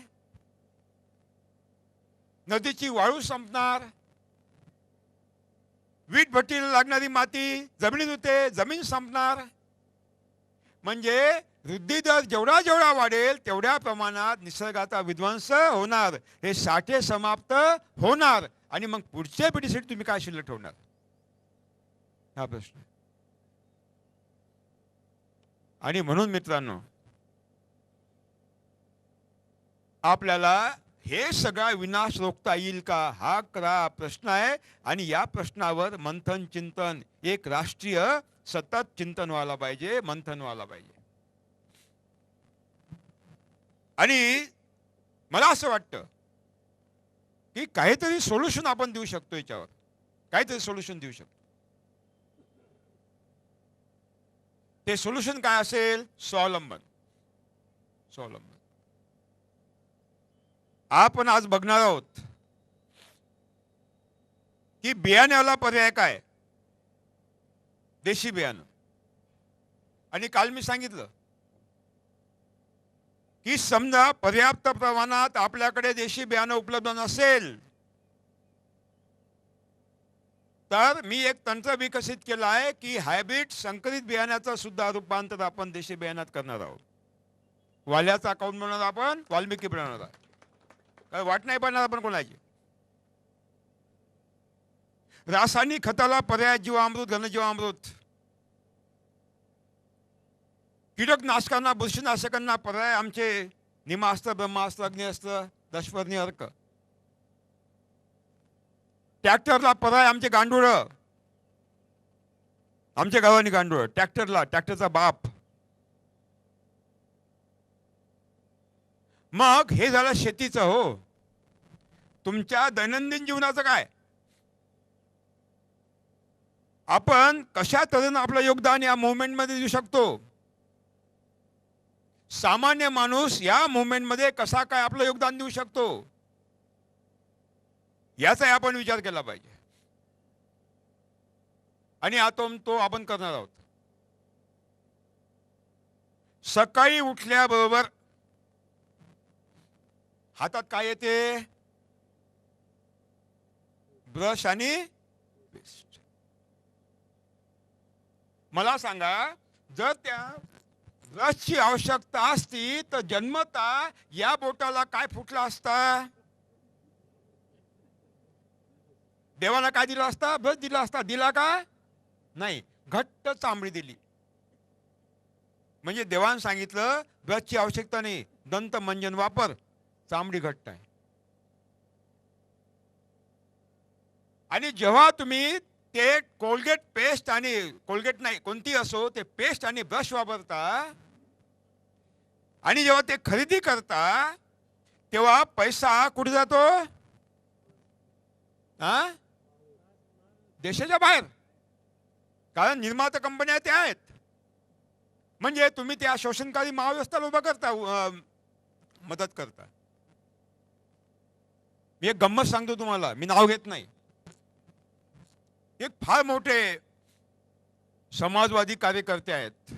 नदीची वाळू संपणार, वीट भट्टीला लागणारी माती जमिनीत होते, जमीन संपणार. म्हणजे वृद्धी दर जेवढा जेवढा वाढेल तेवढ्या प्रमाणात निसर्गाचा विध्वंस होणार, हे साठे समाप्त होणार, आणि मग पुढच्या पिढीसाठी तुम्ही काय शिल्लक ठेवणार? हा प्रश्न. आणि म्हणून मित्रांनो, आपल्याला हे सगळा विनाश रोखता येईल का, हा खरा प्रश्न आहे. आणि या प्रश्नावर मंथन चिंतन, एक राष्ट्रीय सतत चिंतन व्हायला पाहिजे, मंथन व्हायला पाहिजे. आणि मला असं वाटतं की काहीतरी सोल्युशन आपण देऊ शकतो, याच्यावर काहीतरी सोल्युशन देऊ शकतो. ते सोल्युशन काय असेल? स्वावलंबन. स्वावलंबन आपण आज बघणार आहोत की बियाण्याला पर्याय काय. देशी बियाणं. आणि काल मी सांगितलं की समजा पर्याप्त प्रमाणात आपल्याकडे देशी बियाणं उपलब्ध नसेल तर मी एक तंत्र विकसित केलं आहे की हायब्रिड संकरित बियाण्याचं सुद्धा रूपांतर आपण देशी बियाण्यात करणार आहोत. वाल्याचा अकाउंट बनवणार आपण, वाल्मिकी बनवणार आहे. काय वाट नाही पाहणार आपण कोणाची. रासायनिक खताला पर्याय जीवामृत, घनजीवामृत. कीटकनाशकांना, बुरशीनाशकांना पर्याय आमचे निमास्त्र, ब्रह्मास्त्र, अग्निअस्त्र, दशपर्णी अर्क. ट्रॅक्टरला पर्याय आमचे गांडूळं, आमच्या गावानी गांडूळ. ट्रॅक्टरला, ट्रॅक्टरचा बाप. मग हे झालं शेतीचं. हो, तुमच्या दैनंदिन जीवनाचं काय? आपण कशा तऱ्हेनं आपलं योगदान या मुवमेंटमध्ये देऊ शकतो? सामान्य माणूस या मुवमेंटमध्ये कसा काय आपलं योगदान देऊ शकतो याचा आपण विचार केला पाहिजे. आणि आता तो आपण करणार आहोत. सकाळी उठल्याबरोबर हातात काय येते? ब्रश आणि पेस्ट. मला सांगा, जर त्या ब्रशची आवश्यकता असती तर जन्मता या बोटाला काय फुटला असता? देवाला काय दिला असता? ब्रश दिला असता. दिला का? नाही, घट्ट चामडी दिली. म्हणजे देवानं सांगितलं ब्रशची आवश्यकता नाही, दंत मंजन वापर, चामडी घट्ट आहे. आणि जेव्हा तुम्ही ते कोलगेट पेस्ट आणि कोलगेट नाही कोणती असो ते पेस्ट आणि ब्रश वापरता आणि जेव्हा ते खरेदी करता तेव्हा पैसा कुठे जातो? देशाच्या बाहेर. कारण निर्माता कंपन्या त्या आहेत. म्हणजे तुम्ही त्या शोषणकारी महाव्यवस्थेला उभा करता, मदत करता. मी एक गंमत सांगतो तुम्हाला, मी नाव घेत नाही. एक फार मोठे समाजवादी कार्यकर्ते आहेत,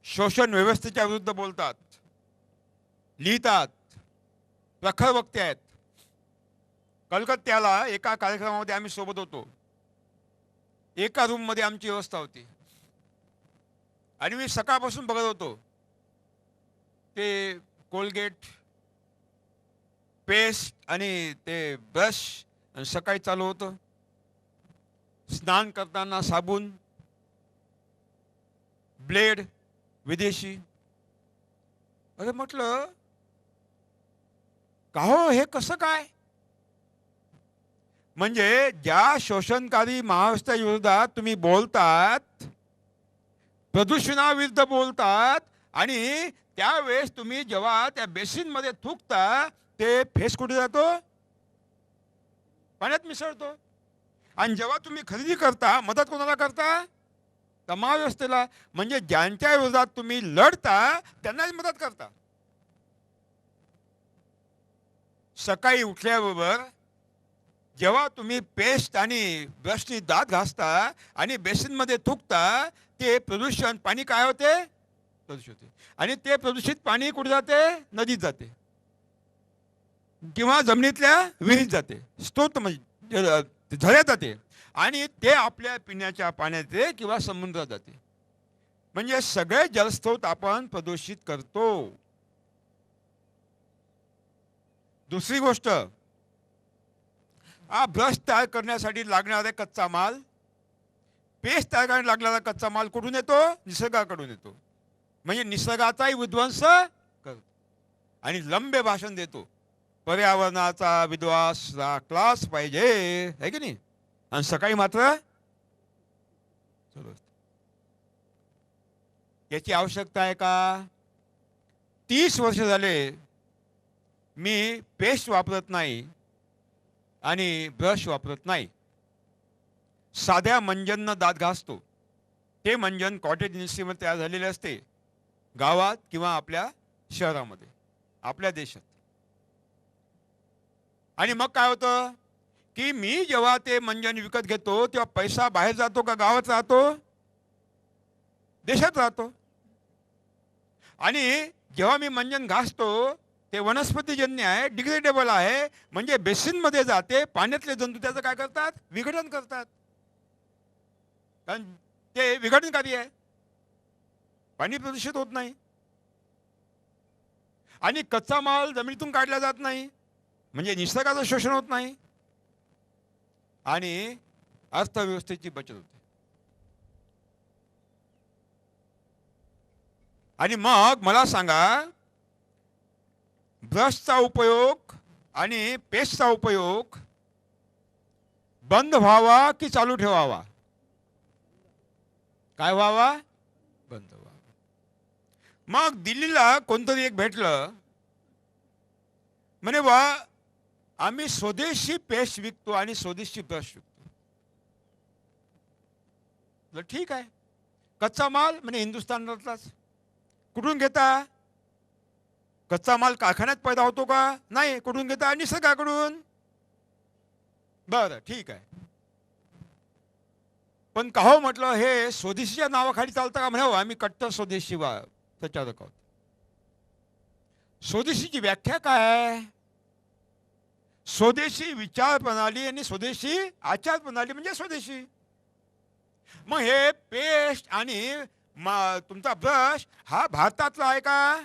शोषण व्यवस्थेच्या विरुद्ध बोलतात, लिहितात, प्रखर वक्ते आहेत. कलकत्त्याला एका कार्यक्रमामध्ये आम्ही सोबत होतो. एका रूममध्ये आमची व्यवस्था होती आणि मी सकाळपासून बघत होतो ते कोलगेट पेस्ट आणि ते ब्रश सकाळी चालू होतं. स्नान करताना साबण, ब्लेड विदेशी. अरे म्हटलं का हो, हे कसं काय? म्हणजे ज्या शोषणकारी महाव्यवस्थेच्या विरोधात तुम्ही बोलतात, प्रदूषणाविरुद्ध बोलतात आणि त्यावेळेस तुम्ही जेव्हा त्या बेसिनमध्ये थुकता ते फेस कुठे जातो? पाण्यात मिसळतो. आणि जेव्हा तुम्ही खरेदी करता मदत कोणाला करता? तर महाव्यवस्थेला. म्हणजे ज्यांच्या विरोधात तुम्ही लढता त्यांनाच मदत करता. सकाळी उठल्याबरोबर जेव्हा तुम्ही पेस्ट आणि ब्रशनी दात घासता आणि बेसिनमध्ये थुकता ते प्रदूषण पाणी काय होते? प्रदूषित होते. आणि ते प्रदूषित पाणी कुठे जाते? नदीत जाते किंवा जमिनीतल्या विहिरीत जाते, स्त्रोत म्हणजे झऱ्यात जाते आणि ते आपल्या पिण्याच्या पाण्यात येते किंवा समुद्रात जाते. म्हणजे सगळे जलस्रोत आपण प्रदूषित करतो. दुसरी गोष्ट, हा ब्रश तयार करण्यासाठी लागणारा कच्चा माल, पेस्ट तयार करण्यासाठी लागणारा कच्चा माल कुठून येतो? निसर्गाकडून येतो. म्हणजे निसर्गाचाही विध्वंस करतो आणि लंबे भाषण देतो, पर्यावरणाचा विध्वंस राखलाच पाहिजे, है की नाही? आणि सकाळी मात्र याची आवश्यकता आहे का? 30 वर्ष झाले मी पेस्ट वापरत नाही आणि ब्रश वापरत नाही. साध्या मंजननं दात घासतो. ते मंजन कॉटेज इंडस्ट्रीमध्ये तयार झालेले असते, गावात किंवा आपल्या शहरामध्ये, आपल्या देशात. आणि मग काय होतं? की मी जेव्हा ते मंजन विकत घेतो तेव्हा पैसा बाहेर जातो का गावात राहतो? देशात राहतो. आणि जेव्हा मी मंजन घासतो ते वनस्पतीजन्य आहे, डिग्रेडेबल आहे, म्हणजे बेसिनमध्ये जाते, पाण्यातले जंतू त्याचं काय करतात? विघटन करतात. कारण ते विघटनकारी आहे, पाणी प्रदूषित होत नाही. आणि कच्चा माल जमिनीतून काढला जात नाही, म्हणजे निसर्गाचं शोषण होत नाही आणि अर्थव्यवस्थेची बचत होते. आणि मग मला सांगा, ब्रशचा उपयोग आणि पेस्टचा उपयोग बंद व्हावा की चालू ठेवावा? काय व्हावा? बंद व्हावा. मग दिल्लीला कोणतरी एक भेटलं, म्हणे वा आम्ही स्वदेशी पेस्ट विकतो आणि स्वदेशी ब्रश विकतो. ठीक आहे, कच्चा माल म्हणे हिंदुस्थानातलाच. कुठून घेता? कच्चा माल कारखान्यात पैदा होतो का? नाही. कुठून घेता? निसर्गाकडून. बरं, ठीक आहे. पण का हो म्हटलं, हे स्वदेशीच्या नावाखाली चालतं का? म्हणावं आम्ही कट्टर स्वदेशी प्रचारक आहोत. स्वदेशीची व्याख्या काय आहे? स्वदेशी विचार प्रणाली आणि स्वदेशी आचार प्रणाली म्हणजे स्वदेशी. मग हे पेस्ट आणि तुमचा ब्रश हा भारतातला आहे का?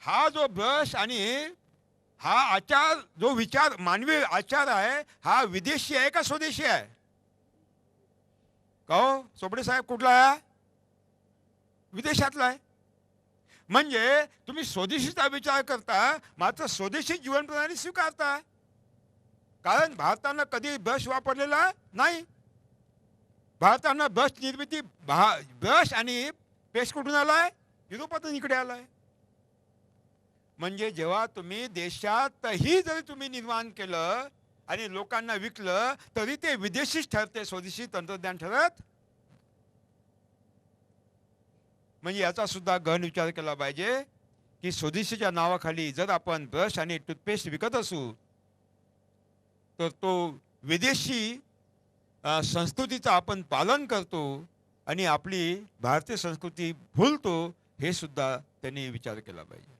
हा जो ब्रश आणि हा आचार, जो विचार, मानवी आचार आहे, हा विदेशी आहे का स्वदेशी आहे? का हो चोपडे साहेब, कुठला आहे? विदेशातला आहे. म्हणजे तुम्ही स्वदेशीचा विचार करता, मात्र स्वदेशी जीवन प्रणाली स्वीकारता. कारण भारतानं कधी ब्रश वापरलेला नाही. भारतानं ब्रश निर्मिती, ब्रश आणि पेस्ट कुठून आलाय? युरोपातून इकडे आलाय. म्हणजे जेव्हा तुम्ही देशातही जरी तुम्ही निर्माण केलं आणि लोकांना विकलं तरी ते विदेशीच ठरते, स्वदेशी तंत्रज्ञान ठरत. म्हणजे याचा सुद्धा गहन विचार केला पाहिजे की स्वदेशीच्या नावाखाली जर आपण ब्रश आणि टूथपेस्ट विकत असू तर तो विदेशी संस्कृतीचं आपण पालन करतो आणि आपली भारतीय संस्कृती भूलतो, हे सुद्धा त्यांनी विचार केला पाहिजे.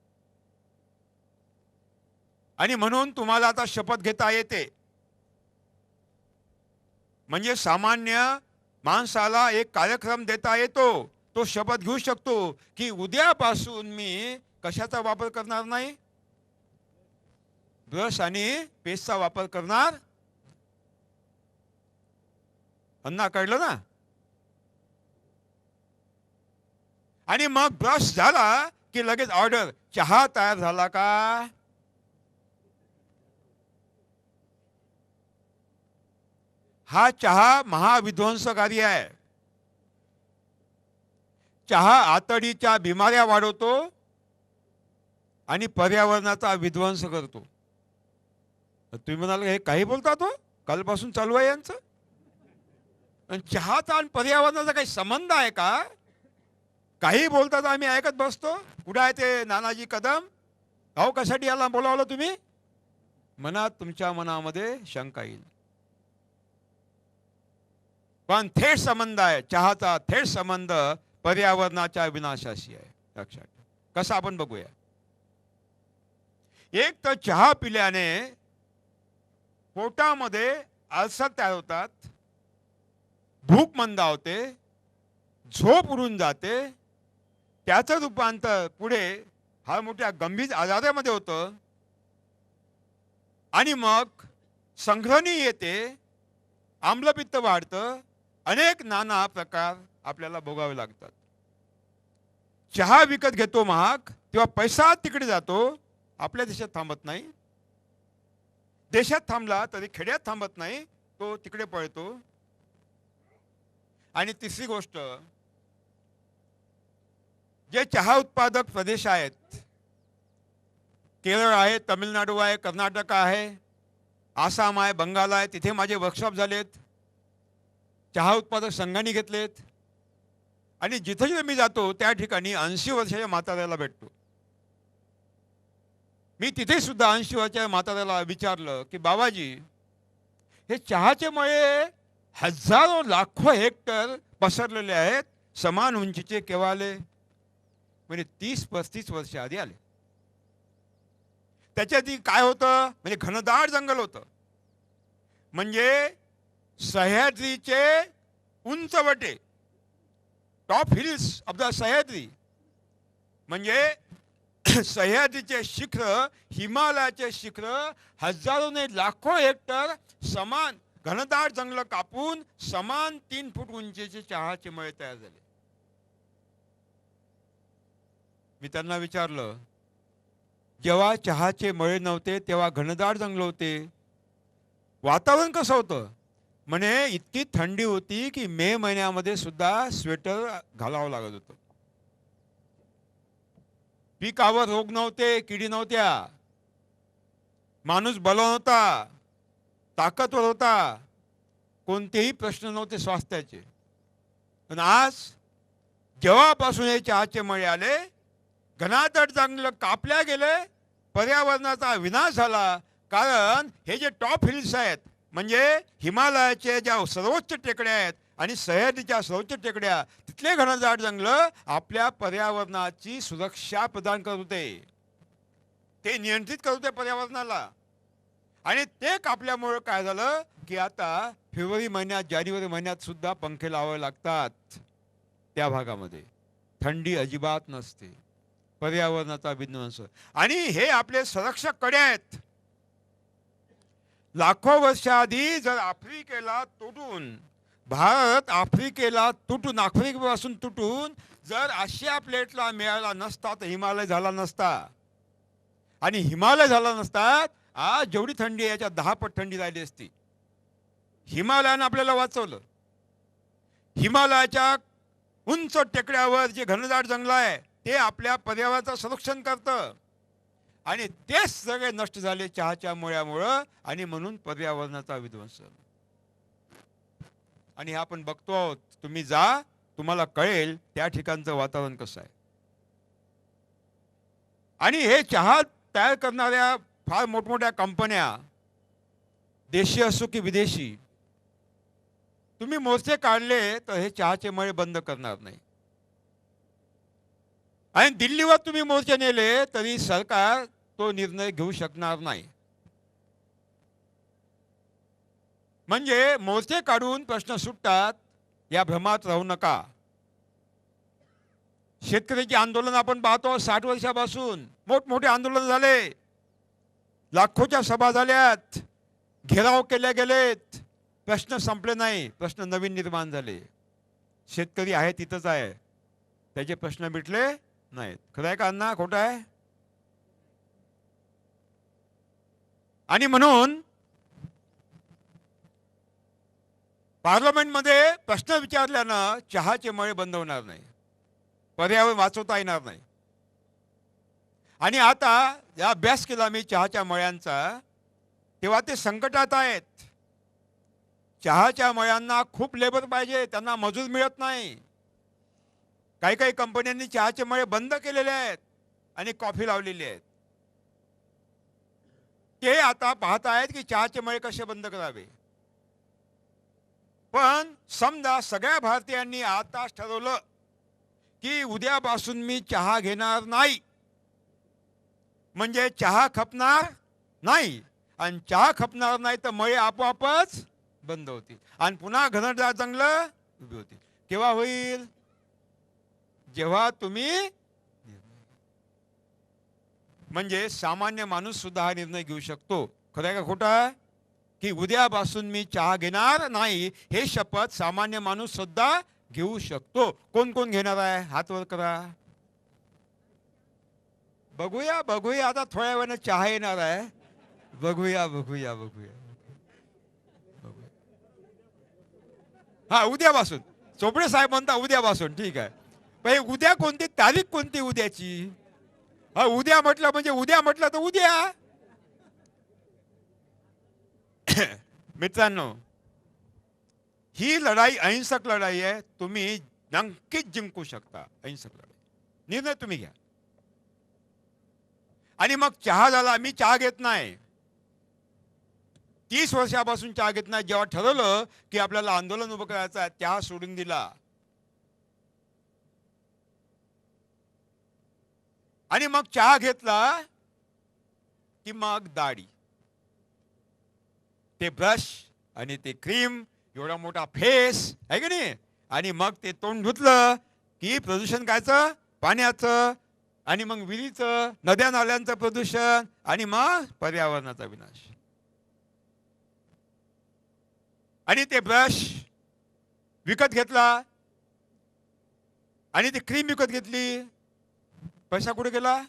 आणि म्हणून तुम्हाला आता शपथ घेता येते. म्हणजे सामान्य माणसाला एक कार्यक्रम देता येतो. तो शपथ घेऊ शकतो की उद्यापासून मी कशाचा वापर करणार नाही? ब्रश आणि पेस्टचा वापर करणार. अन्ना कळलं ना? आणि मग ब्रश झाला की लगेच ऑर्डर, चहा तयार झाला का? हा चहा महाविध्वंसकारी आहे. चहा आतडीच्या बिमाऱ्या वाढवतो आणि पर्यावरणाचा विध्वंस करतो. तुम्ही म्हणाल हे काही बोलता, तो कालपासून चालू आहे यांचं. चहाचा आणि पर्यावरणाचा काही संबंध आहे का? काही बोलतात, आम्ही ऐकत बसतो. कुठं आहे ते नानाजी कदम? अहो कशासाठी याला बोलावलं तुम्ही? तुमच्या मनामध्ये शंका येईल. पण थेट संबंध आहे चहाचा, थेट संबंध पर्यावरणाच्या विनाशाशी आहे. लक्षात कसा आपण बघूया. एक तर चहा पिल्याने पोटामध्ये अल्सर तयार होतात, भूक मंदावते, झोप उडून जाते, त्याचं रूपांतर पुढे फार मोठ्या गंभीर आजारामध्ये होतं आणि मग संघ्रणी येते, आम्लपित्त वाढतं, अनेक नाना प्रकार आपल्याला भोगावे लागतात. चहा विकत घेतो महाग, तेव्हा पैसा तिकडे जातो, आपल्या देशात थांबत नाही. देशात थांबला तरी खेड्यात थांबत नाही, तो तिकडे पळतो. आणि तिसरी गोष्ट, जे चहा उत्पादक प्रदेश आहेत, केरळ आहे, तमिळनाडू आहे, कर्नाटक आहे, आसाम आहे, बंगाल आहे, तिथे माझे वर्कशॉप झालेत, चहा उत्पादक संघांनी घेतलेत. आणि जिथे जिथे मी जातो त्या ठिकाणी 80 वर्षाच्या म्हाताऱ्याला भेटतो. मी तिथे सुद्धा 80 वर्षाच्या म्हाताऱ्याला विचारलं की बाबाजी, हे चहाचे मळे हजारो लाखो हेक्टर पसरलेले आहेत, समान उंचीचे केव्हा आले? म्हणजे 30-35 वर्ष आधी आले. त्याच्या आधी काय होतं? म्हणजे घनदाट जंगल होतं. म्हणजे सह्याद्रीचे उंचवटे, top hills of the Sahyadri, म्हणजे सह्याद्रीचे शिखर, हिमालयाचे शिखर, हजारो ने लाखो हेक्टर समान घनदाट जंगल कापून समान 3 फूट उंचीचे चहाचे मळे तयार झाले. मी त्यांना विचारलं, जेव्हा चहाचे मळे नव्हते तेव्हा घनदाट जंगल होते, वातावरण कसं होतं? म्हणे इतकी थंडी होती की मे महिन्यामध्ये सुद्धा स्वेटर घालावं लागत होतं. पिकावर रोग नव्हते, किडी नव्हत्या, माणूस बलवान होता, ताकदवर होता, कोणतेही प्रश्न नव्हते स्वास्थ्याचे. पण आज जेव्हापासून हे चहाचे मळे आले, घनदाट जंगल कापल्या गेले, पर्यावरणाचा विनाश झाला. कारण हे जे टॉप हिल्स आहेत, म्हणजे हिमालयाचे ज्या सर्वोच्च टेकड्या आहेत आणि सह्याद्रीच्या सर्वोच्च टेकड्या, तिथले घनदाट जंगल आपल्या पर्यावरणाची सुरक्षा प्रदान करत होते, ते नियंत्रित करत होते पर्यावरणाला. आणि ते कापल्यामुळे काय झालं की आता फेब्रुवारी महिन्यात, जानेवारी महिन्यात सुद्धा पंखे लावावे लागतात. त्या भागामध्ये थंडी अजिबात नसते, पर्यावरणाचा विध्वंस. आणि हे आपले संरक्षक कडे आहेत. लाखो वर्षाआधी जर आफ्रिकेला तुटून, भारत आफ्रिकेला तुटून, आफ्रिकेपासून तुटून जर आशिया प्लेटला मिळाला नसता तर हिमालय झाला नसता. आणि हिमालय झाला नसता, आज जेवढी थंडी आहे याच्या 10 पट थंडी राहिली असती. हिमालयानं आपल्याला वाचवलं. हिमालयाच्या उंच टेकड्यावर जे घनदाट जंगल आहे ते आपल्या पर्यावरणाचं संरक्षण करतं, आणि तेच सगळे नष्ट झाले चहाच्या मळ्यामुळं, आणि म्हणून पर्यावरणाचा विध्वंस. आणि हे आपण बघतो आहोत. तुम्ही जा, तुम्हाला कळेल त्या ठिकाणचं वातावरण कसं आहे. आणि हे चहा तयार करणाऱ्या फार मोठमोठ्या कंपन्या, देशी असो की विदेशी, तुम्ही मोर्चे काढले तर हे चहाचे मळे बंद करणार नाही. आणि दिल्लीवर तुम्ही मोर्चे नेले तरी सरकार तो निर्णय घेऊ शकणार नाही. म्हणजे मोर्चे काढून प्रश्न सुटतात या भ्रमात राहू नका. शेतकऱ्याचे आंदोलन आपण पाहतो, 60 वर्षापासून मोठमोठे आंदोलन झाले, लाखोच्या सभा झाल्यात, घेराव केले गेलेत, प्रश्न संपले नाही, प्रश्न नवीन निर्माण झाले. शेतकरी आहे तिथंच आहे, त्याचे प्रश्न मिटले नाहीत. खरं आहे का अण्णा, खोटं आहे? आणि म्हणून पार्लमेंटमध्ये प्रश्न विचारल्यानं चहाचे मळे बंद होणार नाही, पर्यावरण वाचवता येणार नाही. आणि आता या अभ्यास केला मी चहाच्या मळ्यांचा, तेव्हा ते संकटात आहेत. चहाच्या मळ्यांना खूप लेबर पाहिजे, त्यांना मजूर मिळत नाही. काही काही कंपन्यांनी चहाचे मळे बंद केलेले आहेत आणि कॉफी लावलेली आहेत. ते आता पाहत आहेत की चहाचे मळे कसे बंद करावे. पण समजा सगळ्या भारतीयांनी आताच ठरवलं की उद्यापासून मी चहा घेणार नाही, म्हणजे चहा खपणार नाही, आणि चहा खपणार नाही तर मळे आपोआपच बंद होतील आणि पुन्हा घनदाट जंगल उभी होतील. केव्हा होईल? जेव्हा तुम्ही, म्हणजे सामान्य माणूस सुद्धा हा निर्णय घेऊ शकतो. खरं आहे का खोटा? की उद्यापासून मी चहा घेणार नाही, हे शपथ सामान्य माणूस सुद्धा घेऊ शकतो. कोण कोण घेणार आहे? हात वर करा. बघूया बघूया, आता थोड्या वेळानं चहा येणार आहे. बघूया बघूया बघूया. हा, उद्यापासून. चोपडे साहेब म्हणता उद्यापासून, ठीक आहे. पण उद्या कोणती तारीख, कोणती उद्याची? हा, उद्या म्हटलं म्हणजे उद्या म्हटलं तर उद्या. मित्रांनो, ही लढाई अहिंसक लढाई आहे. तुम्ही नक्कीच जिंकू शकता. अहिंसक लढाई, निर्णय तुम्ही घ्या. आणि मग चहा झाला. मी चहा घेत नाही, 30 वर्षापासून चहा घेत नाही. जेव्हा ठरवलं की आपल्याला आंदोलन उभं करायचं आहे, चहा सोडून दिला. आणि मग चहा घेतला की मग दाढी, ते ब्रश आणि ते क्रीम, एवढा मोठा फेस आहे की नाही. आणि मग ते तोंड धुतलं की प्रदूषण कायचं, पाण्याचं, आणि मग विहिरीचं, नद्या नाल्यांचं प्रदूषण, आणि मग पर्यावरणाचा विनाश. आणि ते ब्रश विकत घेतला आणि ती क्रीम विकत घेतली. पैसा कुठे गेला?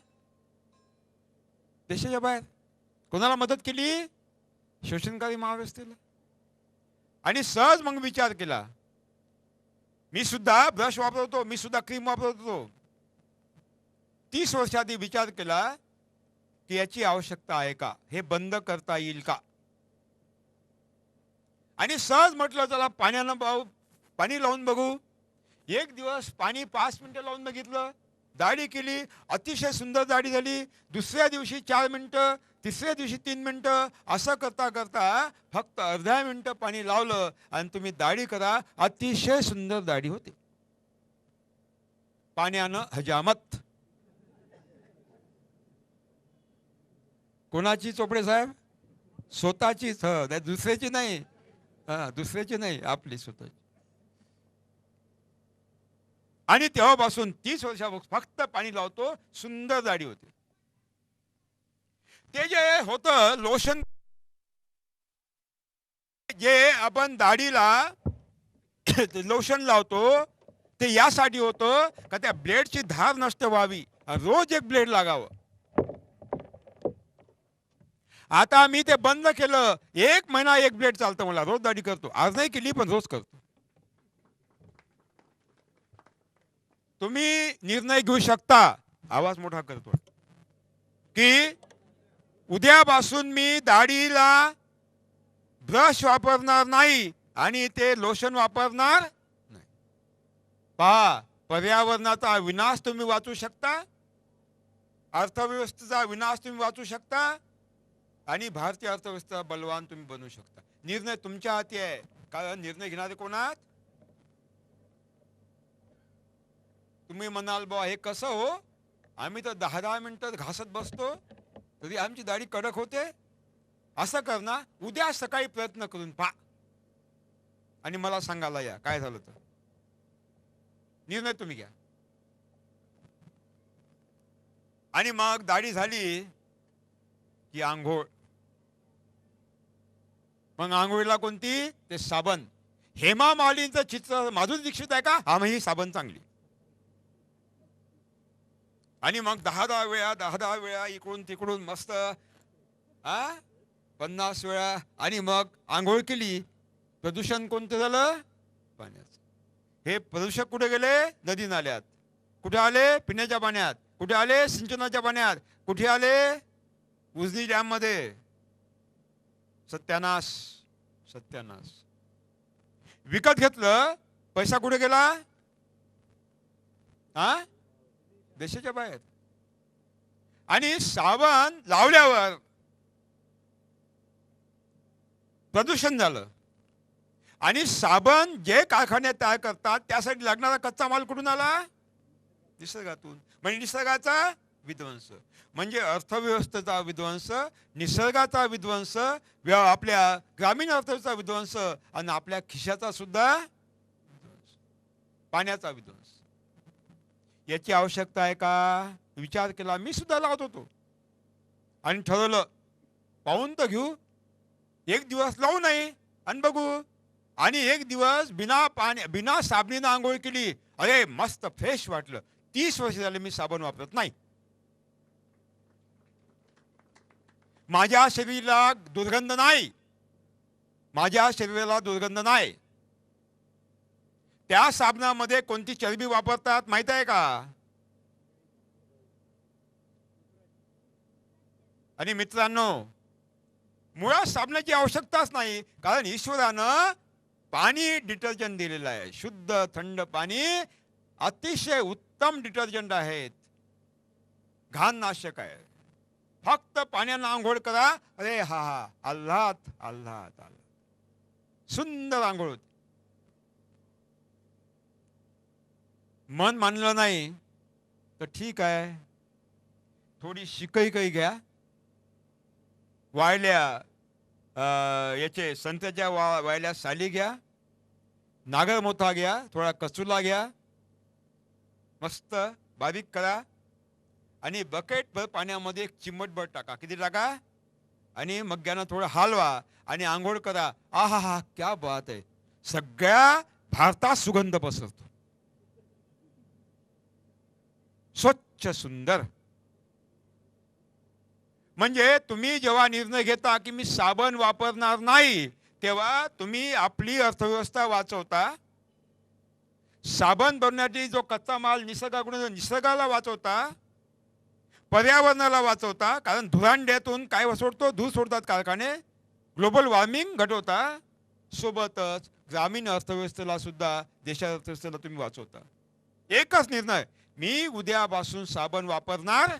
देशाच्या बाहेर. कोणाला मदत केली? शोषणकारी महाव्यवस्थेला. आणि सहज मग विचार केला, मी सुद्धा ब्रश वापरतो, मी सुद्धा क्रीम वापरतो. 30 वर्षाआधी विचार केला की याची आवश्यकता आहे का, हे बंद करता येईल का. आणि सहज म्हटलं चला पाणी लावून बघू. एक दिवस पाणी 5 मिनिटं लावून बघितलं, दाढी केली, अतिशय सुंदर दाढी झाली. दुसऱ्या दिवशी 4 मिनिटं, तिसऱ्या दिवशी 3 मिनिटं, असं करता करता फक्त अर्धा मिनिटं पाणी लावलं आणि तुम्ही दाढी करा, अतिशय सुंदर दाढी होते. पाण्यानं हजामत. कोणाची चोपडे साहेब? स्वतःचीच. दुसऱ्याची नाही. दुसऱ्याची नाही, आपली स्वतःची. आणि तेव्हापासून 30 वर्षापासून फक्त पाणी लावतो, सुंदर दाढी होते. ते जे होतं लोशन, जे आपण दाढीला लोशन लावतो, ते यासाठी होतं का त्या ब्लेडची धार नष्ट व्हावी, रोज एक ब्लेड लागावं. आता मी ते बंद केलं. 1 महिना 1 ब्लेड चालतं मला. रोज दाढी करतो. आज नाही केली पण रोज करतो. तुम्ही निर्णय घेऊ शकता, आवाज मोठा करतो, की उद्यापासून मी दाढीला ब्रश वापरणार नाही आणि ते लोशन वापरणार नाही. पहा, पर्यावरणाचा विनाश तुम्ही वाचू शकता, अर्थव्यवस्थेचा विनाश तुम्ही वाचू शकता, आणि भारतीय अर्थव्यवस्था बलवान तुम्ही बनवू शकता. निर्णय तुमच्या हाती आहे. कारण निर्णय घेणारे कोण आहात? तुम्ही म्हणाल बा हे कसं हो, आम्ही तर 10-10 मिनिटं घासत बसतो तरी आमची दाढी कडक होते. असं कर ना, उद्या सकाळी प्रयत्न करून पहा आणि मला सांगायला या काय झालं तर. निर्णय तुम्ही घ्या. आणि मग दाढी झाली की आंघोळ. मग आंघोळीला कोणती? ते साबण. हेमा मालिनीचं चित्र माधुरी दीक्षित आहे का? हा, मग ही साबण चांगली. आणि मग 10-10 वेळा इकडून तिकडून मस्त 50 वेळा. आणि मग आंघोळ केली. प्रदूषण कोणतं झालं? पाण्याचं. हे प्रदूषक कुठे गेले? नदी नाल्यात. कुठे आले? पिण्याच्या पाण्यात. कुठे आले? सिंचनाच्या पाण्यात. कुठे आले? उजनी डॅम मध्ये. सत्यानाश, सत्यानाश. विकत घेतलं, पैसा कुठे गेला? देशाच्या बाहेर. आणि साबण लावल्यावर प्रदूषण झालं. आणि साबण जे कारखाने तयार करतात त्यासाठी लागणारा कच्चा माल कुठून आला? निसर्गातून. म्हणजे निसर्गाचा विध्वंस. म्हणजे अर्थव्यवस्थेचा विध्वंस, निसर्गाचा विध्वंस, आपल्या ग्रामीण अर्थव्यवस्थेचा विध्वंस, आणि आपल्या खिशाचा सुद्धा विध्वंस, पाण्याचा विध्वंस. याची आवश्यकता आहे का? विचार केला. मी सुद्धा लावत होतो आणि ठरवलं पाहून तर घेऊ. एक दिवस लावू नाही आणि बघू. आणि एक दिवस बिना साबणीनं आंघोळ केली. अरे मस्त फ्रेश वाटलं. 30 वर्ष झाले मी साबण वापरत नाही. माझ्या शरीराला दुर्गंध नाही. माझ्या शरीराला दुर्गंध नाही. त्या साबणामध्ये कोणती चरबी वापरतात माहित आहे का? आणि मित्रांनो, मुळात साबणाची आवश्यकताच नाही. कारण ईश्वरानं पाणी डिटर्जंट दिलेलं आहे. शुद्ध थंड पाणी अतिशय उत्तम डिटर्जंट आहेत. घाणनाशक आहे. फक्त पाण्यानं आंघोळ करा. अरे हा हा, आल्हाद आल्हाद आल्हाद, सुंदर आंघोळ होती. मन मानलं नाही तर ठीक आहे, थोडी शिकई काही घ्या, वाळल्या याचे संत्र्याच्या वाळल्या साली घ्या, नागर मोठा घ्या, थोडा कचुला घ्या, मस्त बारीक करा आणि बकेटभर पाण्यामध्ये एक चिमटभर टाका. किती टाका? आणि मग यानं थोडं हलवा आणि आंघोळ करा. आहा हा, क्या बात आहे. सगळ्या भारतात सुगंध पसरतो, स्वच्छ सुंदर. म्हणजे तुम्ही जेव्हा निर्णय घेता की मी साबण वापरणार नाही, तेव्हा तुम्ही आपली अर्थव्यवस्था वाचवता. साबण बनवण्यासाठी जो कच्चा माल निसर्गाकडून, निसर्गाला वाचवता, पर्यावरणाला वाचवता. कारण धुरांड्यातून काय सोडतो, धूर सोडतात कारखाने, ग्लोबल वॉर्मिंग घटवता. सोबतच ग्रामीण अर्थव्यवस्थेला सुद्धा, देशाच्या अर्थव्यवस्थेला तुम्ही वाचवता. एकच निर्णय, मी उद्यापासून साबण वापरणार.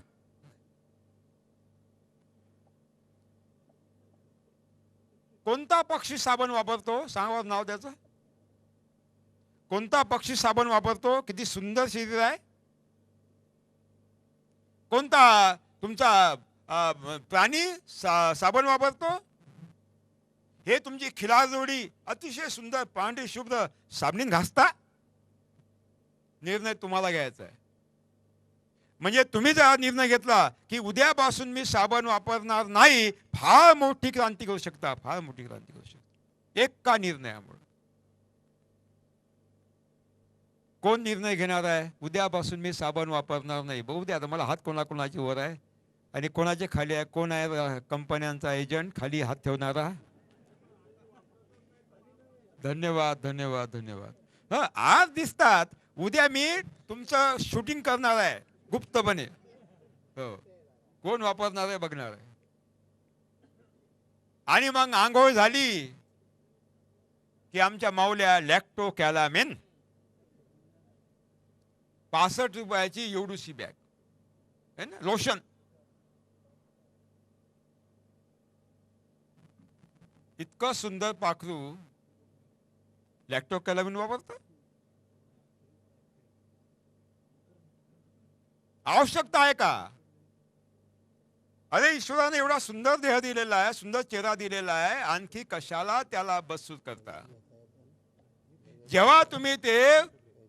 कोणता पक्षी साबण वापरतो सांगा नाव त्याचं? कोणता पक्षी साबण वापरतो? किती सुंदर शरीर आहे. कोणता तुमचा प्राणी साबण वापरतो? हे तुमची खिलार जोडी अतिशय सुंदर पांढरी शुभ्र साबणीन घासता. निर्णय तुम्हाला घ्यायचा आहे. म्हणजे तुम्ही जर निर्णय घेतला की उद्यापासून मी साबण वापरणार नाही, फार मोठी क्रांती करू शकता, फार मोठी क्रांती करू शकता एका निर्णयामुळे. कोण निर्णय घेणार आहे उद्यापासून मी साबण वापरणार नाही? बघू द्या आता, मला हात कोणाकोणाची वर आहे आणि कोणाचे खाली आहे? कोण आहे कंपन्यांचा एजंट खाली हात ठेवणारा? धन्यवाद धन्यवाद धन्यवाद. आज दिसतात, उद्या मी तुमचं शूटिंग करणार आहे गुप्तपणे. हो, कोण वापरणार आहे बघणार आहे. आणि मग आंघोळ झाली की आमच्या माऊल्या लॅक्टो कॅलामिन 65 रुपयाची एवढीशी बॅग है ना, लोशन. इतकं सुंदर पाखरू लॅक्टो कॅलामिन वापरतं. आवश्यकता आहे का? अरे ईश्वराने एवढा सुंदर देह दिलेला आहे, सुंदर चेहरा दिलेला आहे, आणखी कशाला त्याला बसूत करता? जेव्हा तुम्ही ते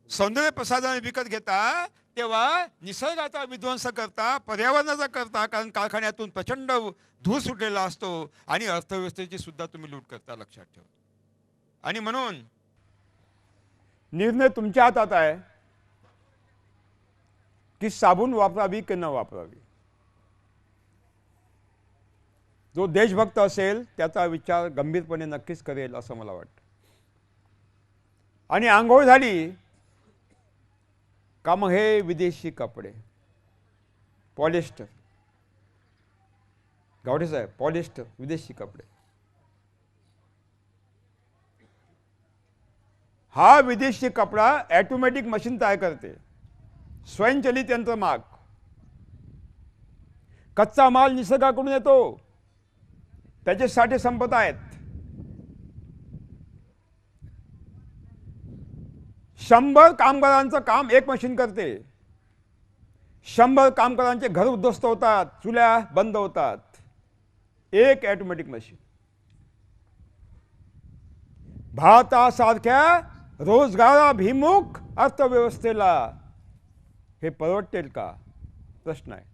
सौंदर्य प्रसाधन विकत घेता तेव्हा निसर्गाचा विध्वंस करता, पर्यावरणाचा करता. कारण कारखान्यातून प्रचंड धूर सुटलेला असतो आणि अर्थव्यवस्थेची सुद्धा तुम्ही लूट करता, लक्षात ठेवा. आणि म्हणून निर्णय तुमच्या हातात आहे की साबण वापरावी की न वापरावी. जो देशभक्त असेल त्याचा विचार गंभीरपणे नक्कीच करेल असं मला वाटतं. आणि आंघोळ झाली का मग हे विदेशी कपडे, पॉलिस्टर, गावडे साहेब, पॉलिस्टर विदेशी कपडे. हा विदेशी कपडा ऑटोमॅटिक मशीन तयार करते, स्वयंचलित यंत्रमाग. कच्चा माल निसर्गाकडून येतो, त्याचे साठे संपत आहेत. 100 कामगारांचं काम एक मशीन करते. 100 कामगारांचे घर उद्ध्वस्त होतात, चुल्या बंद होतात, एक ऑटोमॅटिक मशीन. भारतासारख्या रोजगाराभिमुख अर्थव्यवस्थेला हे परवडतेल का? प्रश्न आहे.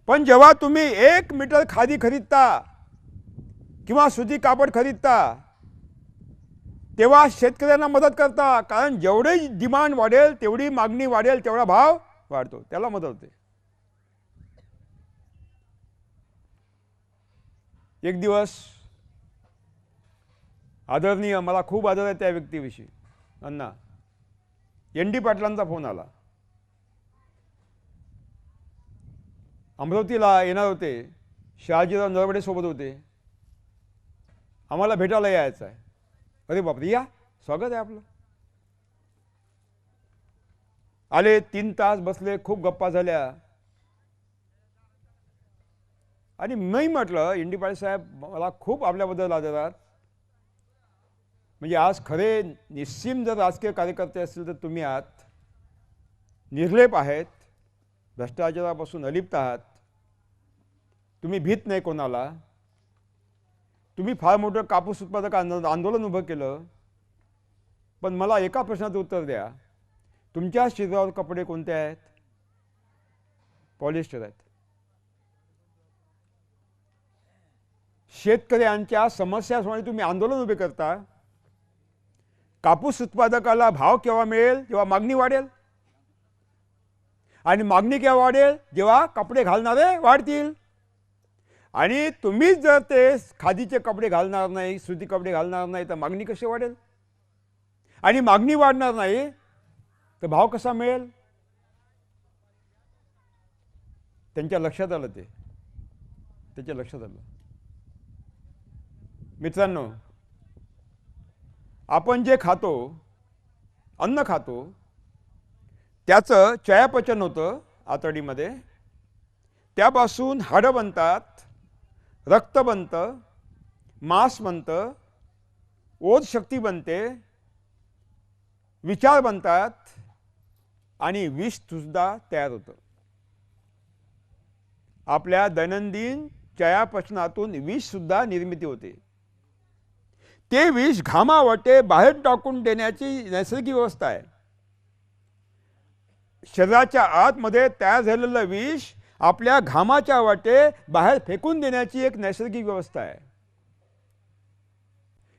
पण जेव्हा तुम्ही 1 मीटर खादी खरीदता किंवा सुती कापड खरीदता तेव्हा शेतकऱ्यांना मदत करता. कारण जेवढी डिमांड वाढेल तेवढी मागणी वाढेल, तेवढा भाव वाढतो, त्याला मदत होते. एक दिवस आदरणीय, मला खूप आदर आहे त्या व्यक्तीविषयी, अण्णा ND पाटलांचा फोन आला. अमरावतीला येणार होते, शहाजीराव नरवडे सोबत होते, आम्हाला भेटायला यायचं आहे. अरे बापरे, या, स्वागत आहे आपलं. आले, 3 तास बसले, खूप गप्पा झाल्या आणि मी म्हटलं इंडी पाटील साहेब मला खूप आपल्याबद्दल आदरात, म्हणजे आज खरे निस्सीम जर राजकीय कार्यकर्ते असतील तर तुम्ही आहात, निर्लेप आहेत, भ्रष्टाचारापासून अलिप्त आहात, तुम्ही भीत नाही कोणाला, तुम्ही फार मोठं कापूस उत्पादक आंदोलन उभं केलं, पण मला एका प्रश्नाचं उत्तर द्या, तुमच्या शरीरावर कपडे कोणते आहेत? पॉलिस्टर आहेत. शेतकऱ्यांच्या समस्याप्रमाणे तुम्ही आंदोलन उभे करता. कापूस उत्पादकाला भाव केव्हा मिळेल? जेव्हा मागणी वाढेल. आणि मागणी केव्हा वाढेल? जेव्हा कपडे घालणारे वाढतील. आणि तुम्ही जर ते खादीचे कपडे घालणार नाही, सुती कपडे घालणार नाही, तर मागणी कशी वाढेल? आणि मागणी वाढणार नाही तर भाव कसा मिळेल? त्यांच्या लक्षात आलं ते. त्याच्या लक्षात आलं. मित्रांनो, आपण जे खातो, अन्न खातो, त्याचं चयापचन होतं आतडीमध्ये, त्यापासून हाडं बनतात, रक्त बनतं, मांस बनतं, ओज शक्ती बनते, विचार बनतात आणि विष सुद्धा तयार होतं. आपल्या दैनंदिन चयापचनातून विष सुद्धा निर्मिती होते. ते विष घामावाटे बाहेर टाकून देण्याची नैसर्गिक व्यवस्था आहे. शरीराच्या आतमध्ये तयार झालेलं विष आपल्या घामाच्या वाटे बाहेर फेकून देण्याची एक नैसर्गिक व्यवस्था आहे.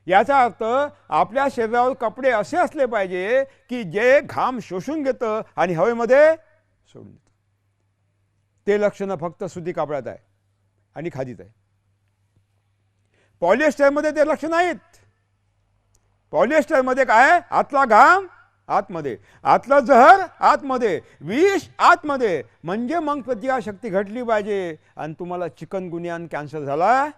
याचा अर्थ आपल्या शरीरावर कपडे असे असले पाहिजे की जे घाम शोषून घेतं आणि हवेमध्ये सोडून देतं. ते लक्षणं फक्त सुती कापडात आहे आणि खादीत आहे. पॉलिएस्टरमध्ये ते लक्षण नाहीत. पॉलिएस्टरमध्ये काय? आतला घाम आतमध्ये, आतलं जहर आतमध्ये, विष आतमध्ये. म्हणजे मग प्रतिकारशक्ती घटली पाहिजे आणि तुम्हाला चिकनगुनिया आणि कॅन्सर झाला.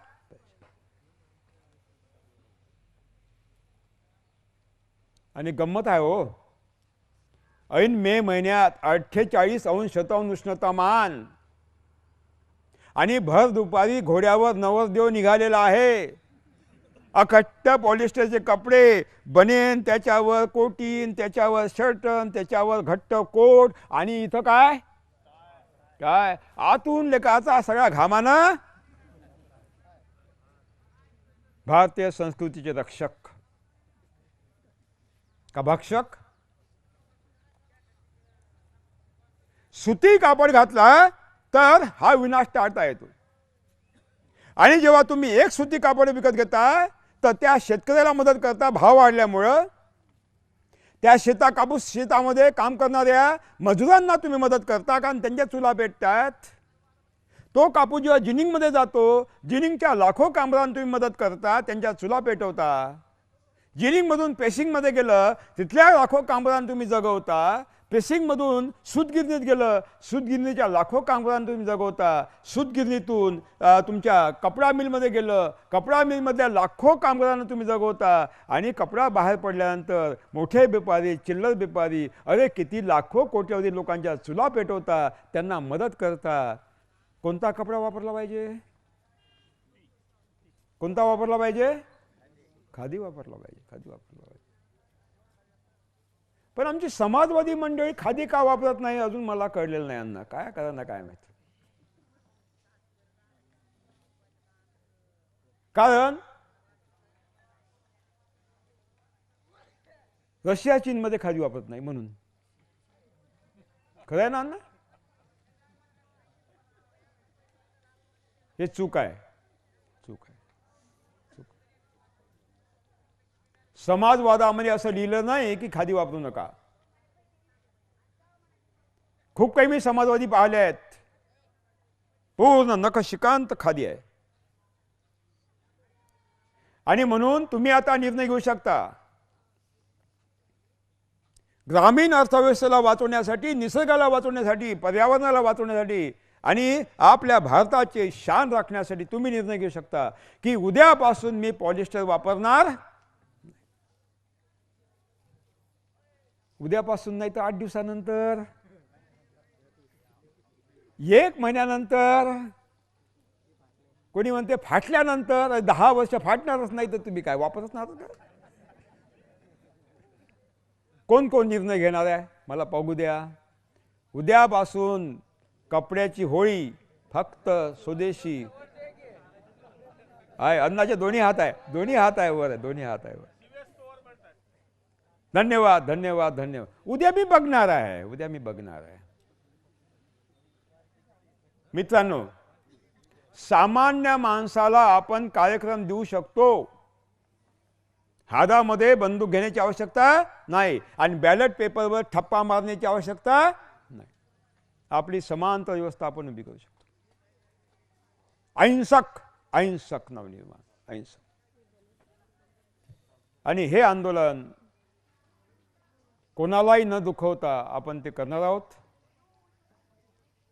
आणि गंमत आहे हो, ऐन मे महिन्यात 48° उष्णतामान आणि भर दुपारी घोड्यावर नवरदेव निघालेला आहे. अखट्ट पॉलिस्टरचे कपडे, बनेन, त्याच्यावर कोटीन, त्याच्यावर शर्टन, त्याच्यावर घट्ट कोट आणि इथं काय काय आतून लेकाचा सगळा घामानं. भारतीय संस्कृतीचे रक्षक का भक्षक? सुती कापड घातला तर हा विनाश टाळता येतो. आणि जेव्हा तुम्ही एक सुती कापड विकत घेता तर त्या शेतकऱ्याला मदत करता. भाव वाढल्यामुळं त्या कापूस शेतामध्ये काम करणाऱ्या मजुरांना तुम्ही मदत करता, कारण त्यांच्या चुला पेटतात. तो कापूस जेव्हा जिनिंगमध्ये जातो, जिनिंगच्या लाखो कामगारांना तुम्ही मदत करता, त्यांच्या चुला पेटवता. जिनिंगमधून पेसिंगमध्ये गेलं, तिथल्या लाखो कामगारांना तुम्ही जगवता. पेसिंगमधून सूतगिरणीत गेलं, सूतगिरणीच्या लाखो कामगारांना तुम्ही जगवता. सूतगिरणीतून तुमच्या कपडा मिलमध्ये गेलं, कपडा मिलमधल्या लाखो कामगारांना तुम्ही जगवता. आणि कपडा बाहेर पडल्यानंतर मोठे व्यापारी, चिल्लर व्यापारी, अरे किती लाखो कोट्यवधी लोकांच्या चुला पेटवता, त्यांना मदत करता. कोणता कपडा वापरला पाहिजे? कोणता वापरला पाहिजे? खादी वापरला पाहिजे. खादी वापरला पाहिजे. पण आमची समाजवादी मंडळी खादी का वापरत नाही अजून मला कळलेलं नाही. यांना काय करणार काय माहिती. कारण रशिया चीनमध्ये खादी वापरत नाही म्हणून. खरं आहे ना अण्णा? हे चूक आहे. चूक आहे. समाजवादामध्ये असं लिहिलं नाही की खादी वापरू नका. खूप काही मी समाजवादी पाहिले आहेत, पूर्ण नखशिकांत खादी आहे. आणि म्हणून तुम्ही आता निर्णय घेऊ शकता. ग्रामीण अर्थव्यवस्थेला वाचवण्यासाठी, निसर्गाला वाचवण्यासाठी, पर्यावरणाला वाचवण्यासाठी आणि आपल्या भारताचे शान राखण्यासाठी तुम्ही निर्णय घेऊ शकता की उद्यापासून मी पॉलिस्टर वापरणार. उद्यापासून नाही तर 8 दिवसानंतर, 1 महिन्यानंतर, कोणी म्हणते फाटल्यानंतर, 10 वर्ष फाटणारच नाही तर तुम्ही काय वापरच नाही. कोण कोण निर्णय घेणार आहे मला पाहू द्या. उद्यापासून कपड्याची होळी फक्त स्वदेशी आहे. अन्नाचे दोन्ही हात आहे, दोन्ही हात आहे वर, दोन्ही हात आहे वर. धन्यवाद धन्यवाद धन्यवाद. उद्या मी बघणार आहे, उद्या मी बघणार आहे. मित्रांनो, सामान्य माणसाला आपण कार्यक्रम देऊ शकतो. हातामध्ये बंदूक घेण्याची आवश्यकता नाही आणि बॅलेट पेपरवर ठप्पा मारण्याची आवश्यकता नाही. आपली समांतर व्यवस्था आपण उभी करू शकतो. अहिंसक अहिंसक नवनिर्माण, अहिंसक. आणि हे आंदोलन कोणालाही न दुखवता आपण ते करणार आहोत.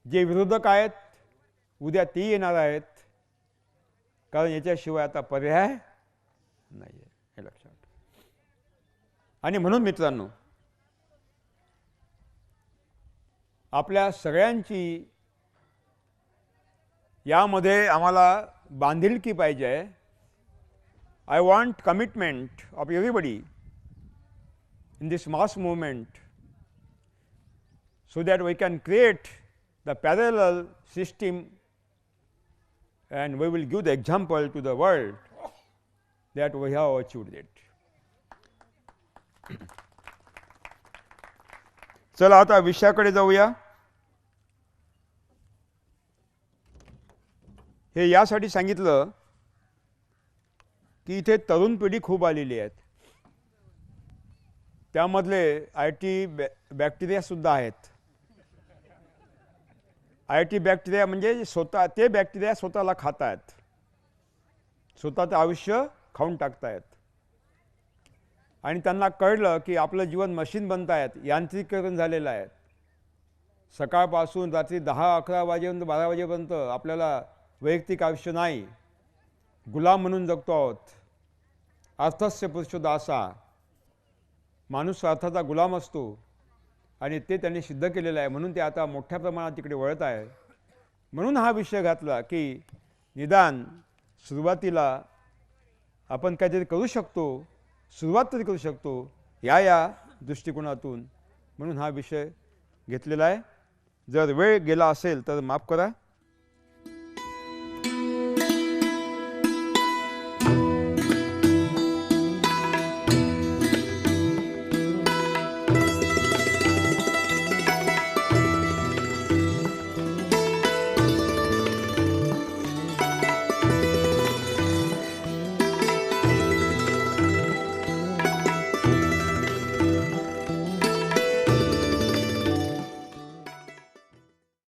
जे विरोधक आहेत उद्या ते येणार आहेत, कारण याच्याशिवाय आता पर्याय नाही आहे, हे लक्षात. आणि म्हणून मित्रांनो, आपल्या सगळ्यांची यामध्ये आम्हाला बांधिलकी पाहिजे आहे. I want commitment of everybody in this mass movement so that we can create the parallel system and we will give the example to the world that we have achieved it. चला आता विषयाकडे जाऊया. हे यासाठी सांगितलं की इथे तरुण पिढी खूप आलेली आहेत. त्यामधले IT बॅक्टेरिया सुद्धा आहेत. IT बॅक्टेरिया म्हणजे स्वतः ते बॅक्टेरिया स्वतःला खात आहेत, स्वतःचं आयुष्य खाऊन टाकतायत. आणि त्यांना कळलं की आपलं जीवन मशीन बनत आहेत, यांत्रिकीकरण झालेलं आहे. सकाळपासून रात्री 10-11 वाजेपर्यंत 12 वाजेपर्यंत आपल्याला वैयक्तिक आयुष्य नाही, गुलाम म्हणून जगतो आहोत. अर्थस्य पुरुषो दासा, माणूस अर्थाचा गुलाम असतो आणि ते त्यांनी सिद्ध केलेलं आहे. म्हणून ते आता मोठ्या प्रमाणात तिकडे वळत आहे. म्हणून हा विषय घातला की निदान सुरुवातीला आपण काहीतरी करू शकतो, सुरुवात तरी करू शकतो या दृष्टिकोनातून. म्हणून हा विषय घेतलेला आहे. जर वेळ गेला असेल तर माफ करा.